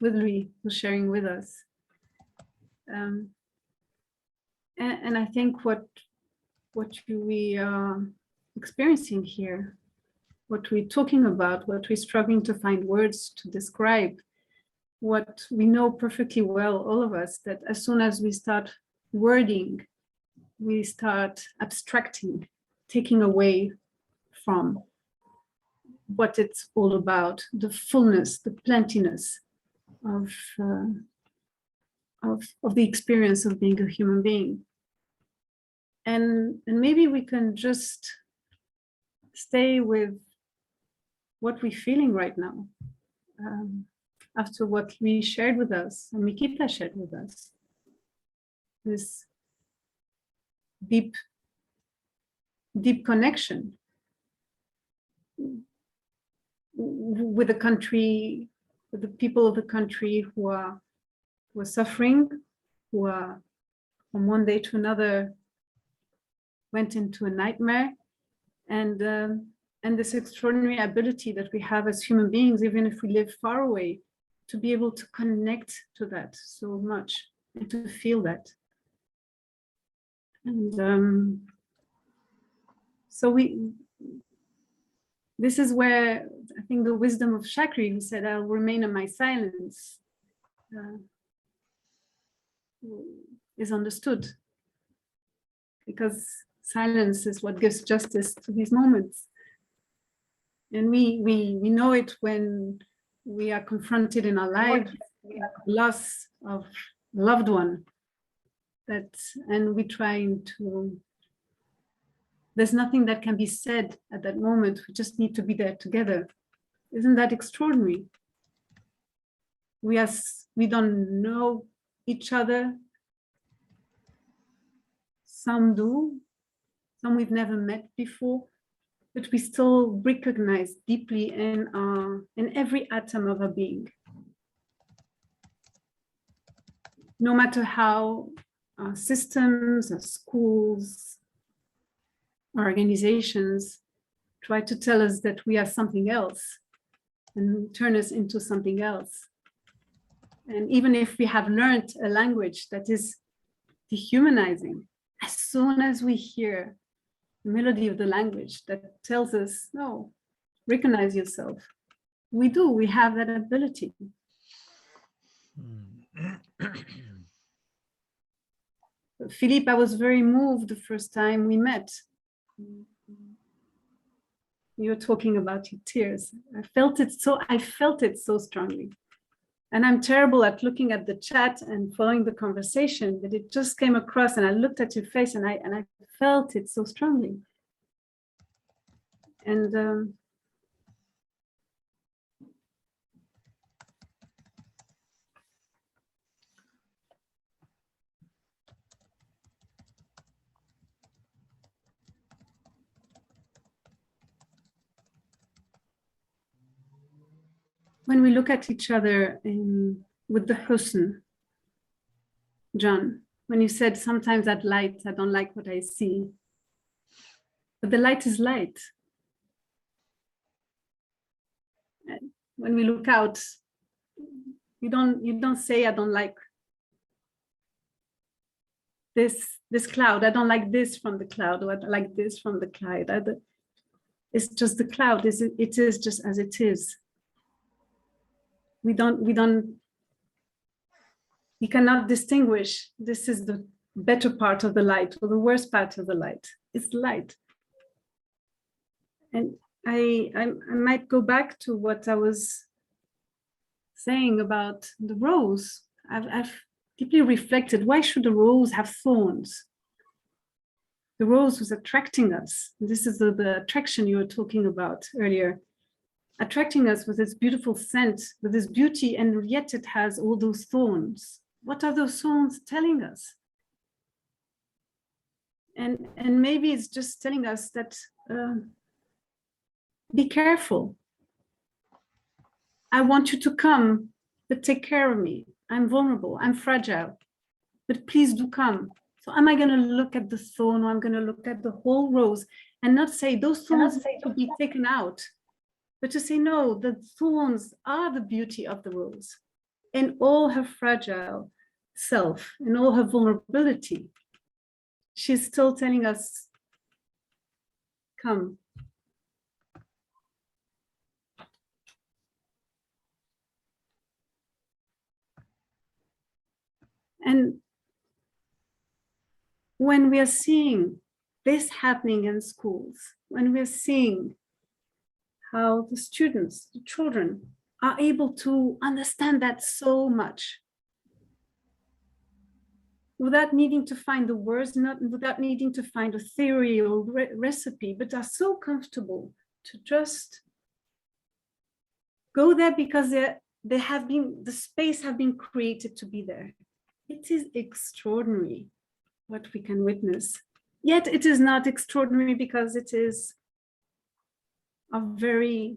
with Louis, for sharing with us. And I think what we are experiencing here, what we're talking about, what we're struggling to find words to describe, what we know perfectly well, all of us, that as soon as we start wording, we start abstracting, taking away from what it's all about, the fullness, the plentiness of the experience of being a human being. And maybe we can just stay with what we're feeling right now. after what we shared with us and Mikita shared with us. This deep connection with the country, with the people of the country who are suffering, who are from one day to another went into a nightmare, and this extraordinary ability that we have as human beings, even if we live far away, to be able to connect to that so much and to feel that. And so this is where I think the wisdom of Chakri, who said, "I'll remain in my silence," is understood, because silence is what gives justice to these moments. And we know it when we are confronted in our lives with loss of a loved one, and we're trying to, there's nothing that can be said at that moment. We just need to be there together. Isn't that extraordinary? We don't know each other. Some do, some we've never met before, but we still recognize deeply in every atom of our being. No matter how our systems, our schools, our organizations try to tell us that we are something else and turn us into something else. And even if we have learned a language that is dehumanizing, as soon as we hear the melody of the language that tells us, no, recognize yourself, we have that ability. Philippe, I was very moved the first time we met. You were talking about your tears. I felt it so strongly. And I'm terrible at looking at the chat and following the conversation, but it just came across, and I looked at your face and I felt it so strongly. And when we look at each other with the husn, John, when you said sometimes that light, I don't like what I see, but the light is light. And when we look out, you don't say, I don't like this cloud, I don't like this from the cloud, or I don't like this from the cloud. It's just the cloud, it is just as it is. We cannot distinguish, this is the better part of the light or the worst part of the light. It's light. And I might go back to what I was saying about the rose. I've deeply reflected, why should a rose have thorns? The rose was attracting us. This is the attraction you were talking about earlier. Attracting us with its beautiful scent, with its beauty, and yet it has all those thorns. What are those thorns telling us? And maybe it's just telling us that, be careful. I want you to come, but take care of me. I'm vulnerable, I'm fragile, but please do come. So am I gonna look at the thorn, or I'm gonna look at the whole rose and not say those thorns need to be taken out, but to say, no, the thorns are the beauty of the rose in all her fragile self, in all her vulnerability. She's still telling us, come. And when we are seeing this happening in schools, when we are seeing how the students, the children, are able to understand that so much without needing to find the words, without needing to find a theory or recipe, but are so comfortable to just go there because the space have been created to be there. It is extraordinary what we can witness. Yet it is not extraordinary because it is the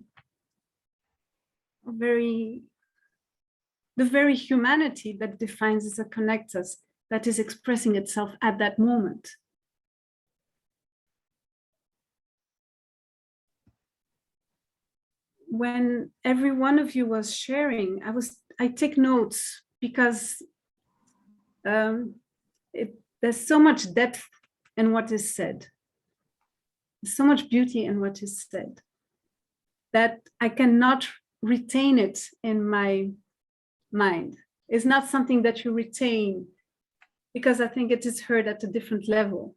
very humanity that defines us and connects us, that is expressing itself at that moment. When every one of you was sharing, I take notes because there's so much depth in what is said. There's so much beauty in what is said that I cannot retain it in my mind. It's not something that you retain because I think it is heard at a different level.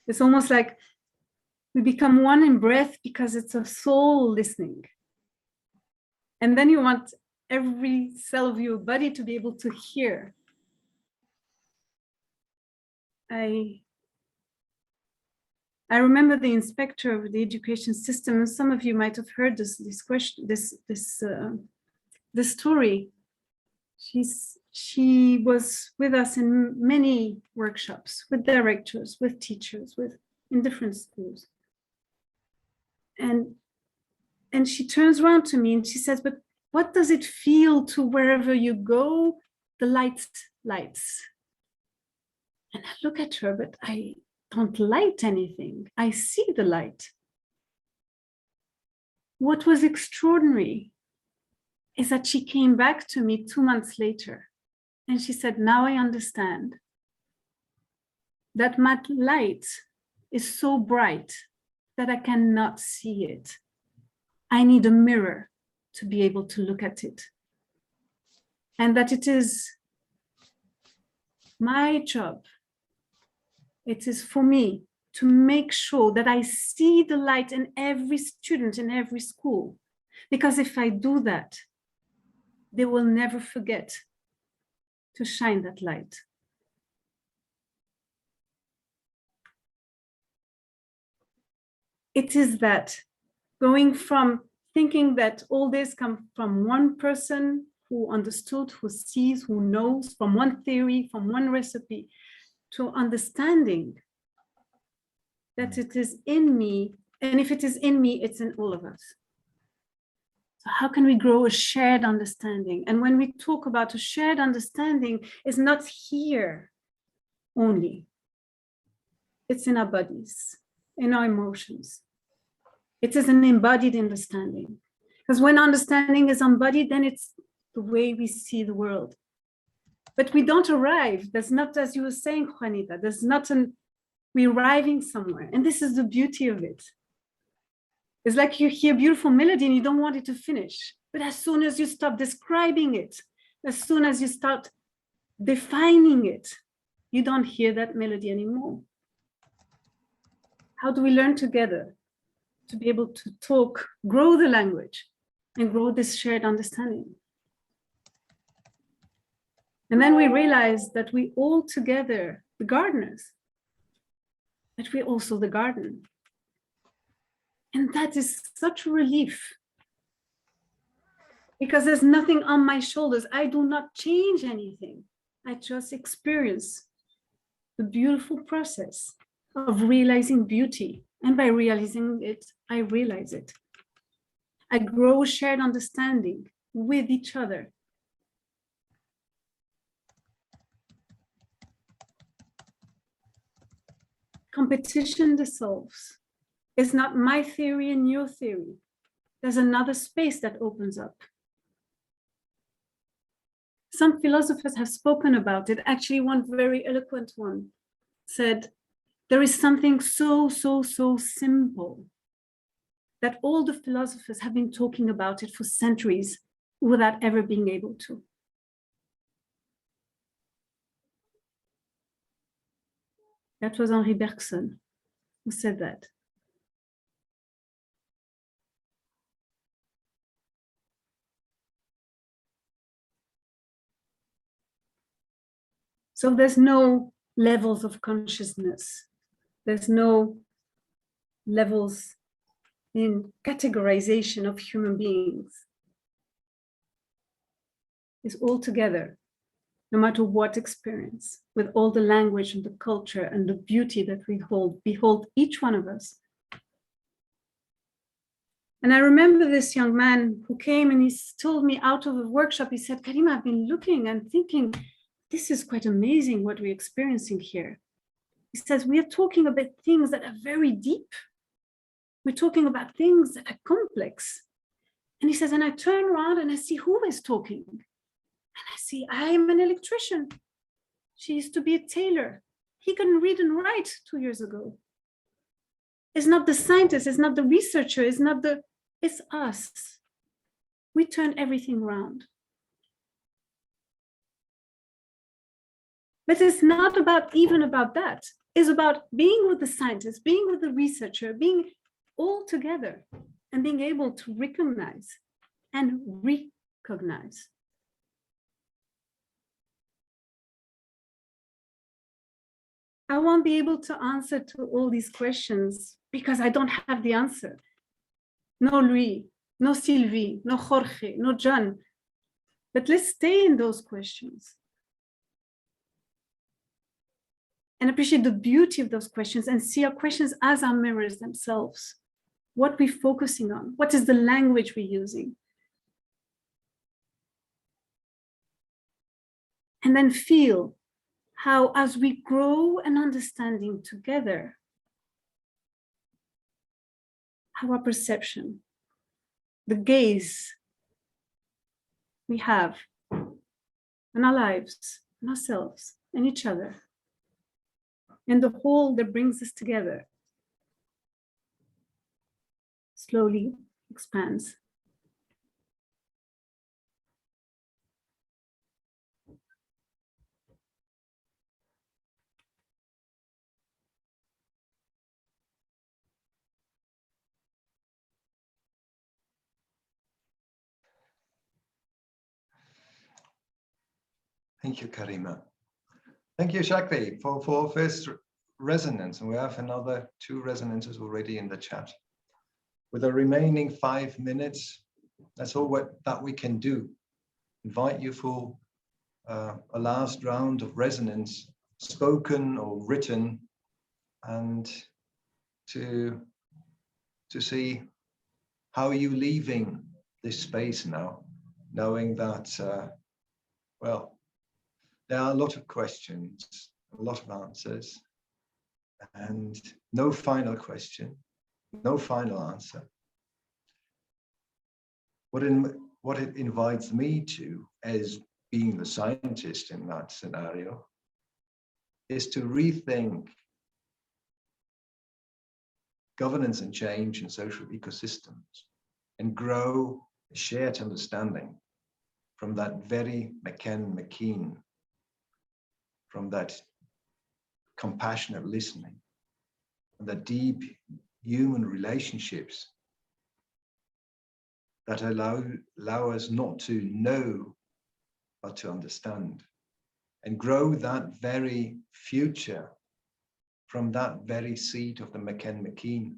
It's almost like we become one in breath because it's a soul listening. And then you want every cell of your body to be able to hear. I remember the inspector of the education system, and some of you might have heard this story. She was with us in many workshops, with directors, with teachers, in different schools. And she turns around to me and she says, "But what does it feel to wherever you go, the lights?" And I look at her, but I don't light anything. I see the light. What was extraordinary is that she came back to me 2 months later and she said, "Now I understand that my light is so bright that I cannot see it. I need a mirror to be able to look at it. And that it is my job, it is for me to make sure that I see the light in every student in every school. Because if I do that, they will never forget to shine that light." It is that going from thinking that all this comes from one person who understood, who sees, who knows, from one theory, from one recipe, to understanding that it is in me, and if it is in me, it's in all of us. So how can we grow a shared understanding? And when we talk about a shared understanding, it's not here only. It's in our bodies, in our emotions. It is an embodied understanding. Because when understanding is embodied, then it's the way we see the world. But we don't arrive. There's not, as you were saying, Juanita, we're arriving somewhere. And this is the beauty of it. It's like you hear a beautiful melody and you don't want it to finish. But as soon as you stop describing it, as soon as you start defining it, you don't hear that melody anymore. How do we learn together to be able to talk, grow the language, and grow this shared understanding? And then we realize that we all together, the gardeners, but we're also the garden. And that is such a relief. Because there's nothing on my shoulders. I do not change anything. I just experience the beautiful process of realizing beauty. And by realizing it, I realize it. I grow shared understanding with each other. Competition dissolves. It's not my theory and your theory. There's another space that opens up. Some philosophers have spoken about it. Actually, one very eloquent one said, there is something so simple that all the philosophers have been talking about it for centuries without ever being able to. That was Henri Bergson who said that. So there's no levels of consciousness. There's no levels in categorization of human beings. is all together, no matter what experience, with all the language and the culture and the beauty that we behold each one of us. And I remember this young man who came and he told me out of a workshop, he said, Karima, I've been looking and thinking, this is quite amazing what we're experiencing here. He says, we are talking about things that are very deep. We're talking about things that are complex. And he says, and I turn around and I see who is talking. And I see, I am an electrician. She used to be a tailor. He couldn't read and write 2 years ago. It's not the scientist, it's not the researcher, it's us. We turn everything around. But it's not even about that. It's about being with the scientist, being with the researcher, being all together and being able to recognize and recognize. I won't be able to answer to all these questions because I don't have the answer. No Louis, no Sylvie, no Jorge, no John. But let's stay in those questions and appreciate the beauty of those questions and see our questions as our mirrors themselves. What we're focusing on, what is the language we're using. And then feel how, as we grow an understanding together, how our perception, the gaze we have on our lives, on ourselves, and each other, and the whole that brings us together, slowly expands. Thank you, Karima. Thank you, Shakti, for first resonance. And we have another 2 resonances already in the chat. With the remaining 5 minutes, that's all that we can do. Invite you for a last round of resonance, spoken or written, and to see how you're leaving this space now, knowing that, well, there are a lot of questions, a lot of answers, and no final question, no final answer. What it invites me to, as being the scientist in that scenario, is to rethink governance and change in social ecosystems and grow a shared understanding from that very McKen-McKean, from that compassionate listening, and the deep human relationships that allow us not to know, but to understand, and grow that very future from that very seat of the McKen-McKean,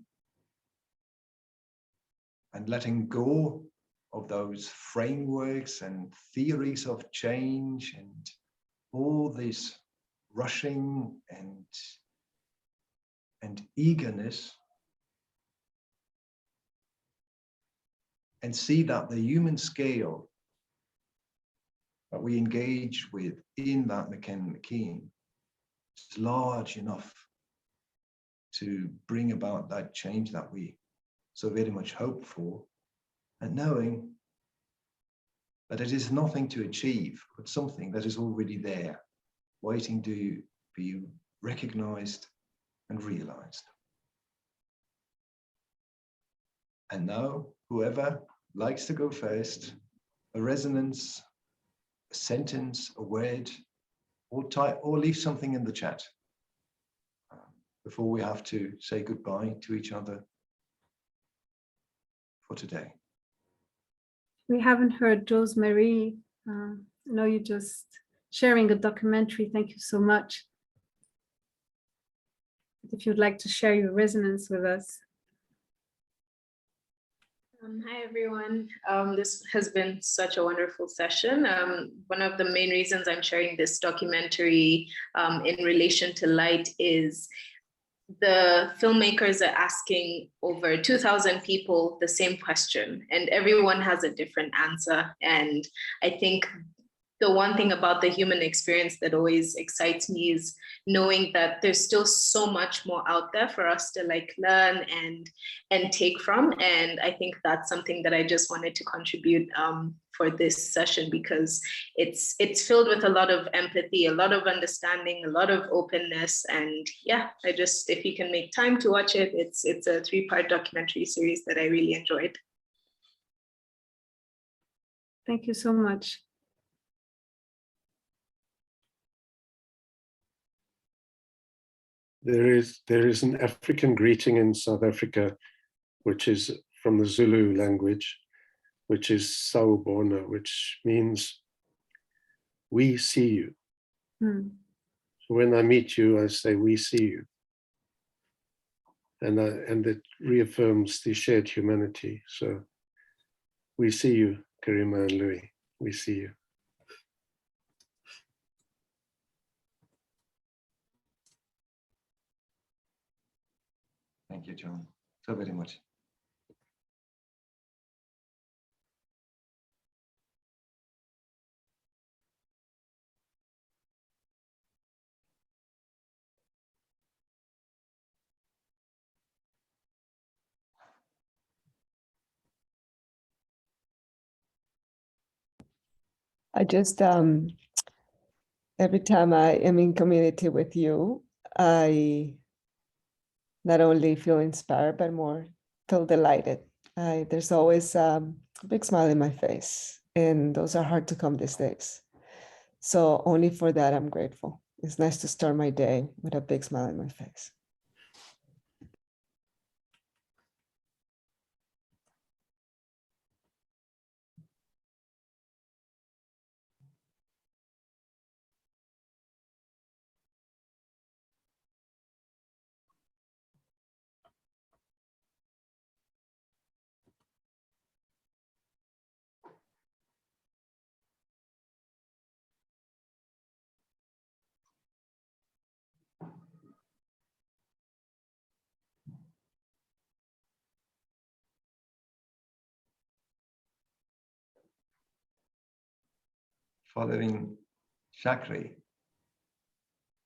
and letting go of those frameworks and theories of change and all this rushing and eagerness, and see that the human scale that we engage with in that McKen-McKean is large enough to bring about that change that we so very much hope for, and knowing that it is nothing to achieve, but something that is already there, waiting to be recognized and realized. And now, whoever likes to go first, a resonance, a sentence, a word, or leave something in the chat before we have to say goodbye to each other for today. We haven't heard Rosemary. I know you're just sharing a documentary. Thank you so much. If you'd like to share your resonance with us. Hi, everyone. This has been such a wonderful session. One of the main reasons I'm sharing this documentary in relation to light is the filmmakers are asking over 2,000 people the same question, and everyone has a different answer. And I think the one thing about the human experience that always excites me is knowing that there's still so much more out there for us to like learn and take from. And I think that's something that I just wanted to contribute for this session, because it's filled with a lot of empathy, a lot of understanding, a lot of openness. And yeah, if you can make time to watch it, it's a 3-part documentary series that I really enjoyed. Thank you so much. There is an African greeting in South Africa, which is from the Zulu language, which is sawubona, which means we see you. So when I meet you, I say we see you, and it reaffirms the shared humanity. So we see you, Karima and Louis. We see you. Thank you, John, so very much. I just, every time I am in community with you, I not only feel inspired, but more feel delighted. There's always a big smile in my face, and those are hard to come these days. So only for that, I'm grateful. It's nice to start my day with a big smile in my face. Following Chakri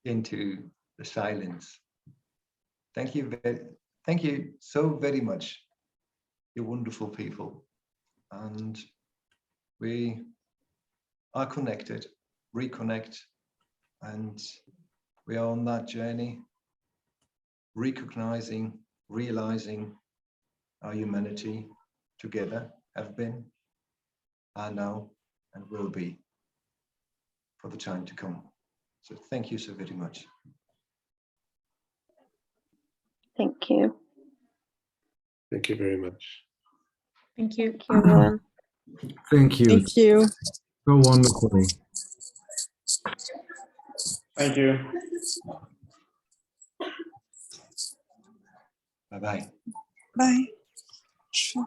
into the silence. Thank you so very much, you wonderful people. And we are connected, reconnect, and we are on that journey, recognizing, realizing our humanity together, have been, are now, and will be for the time to come. So thank you so very much. Thank you. Thank you very much. Thank you. Thank you, everyone. Thank you. Thank you. So wonderful. Thank you. Bye-bye. Bye. Sure.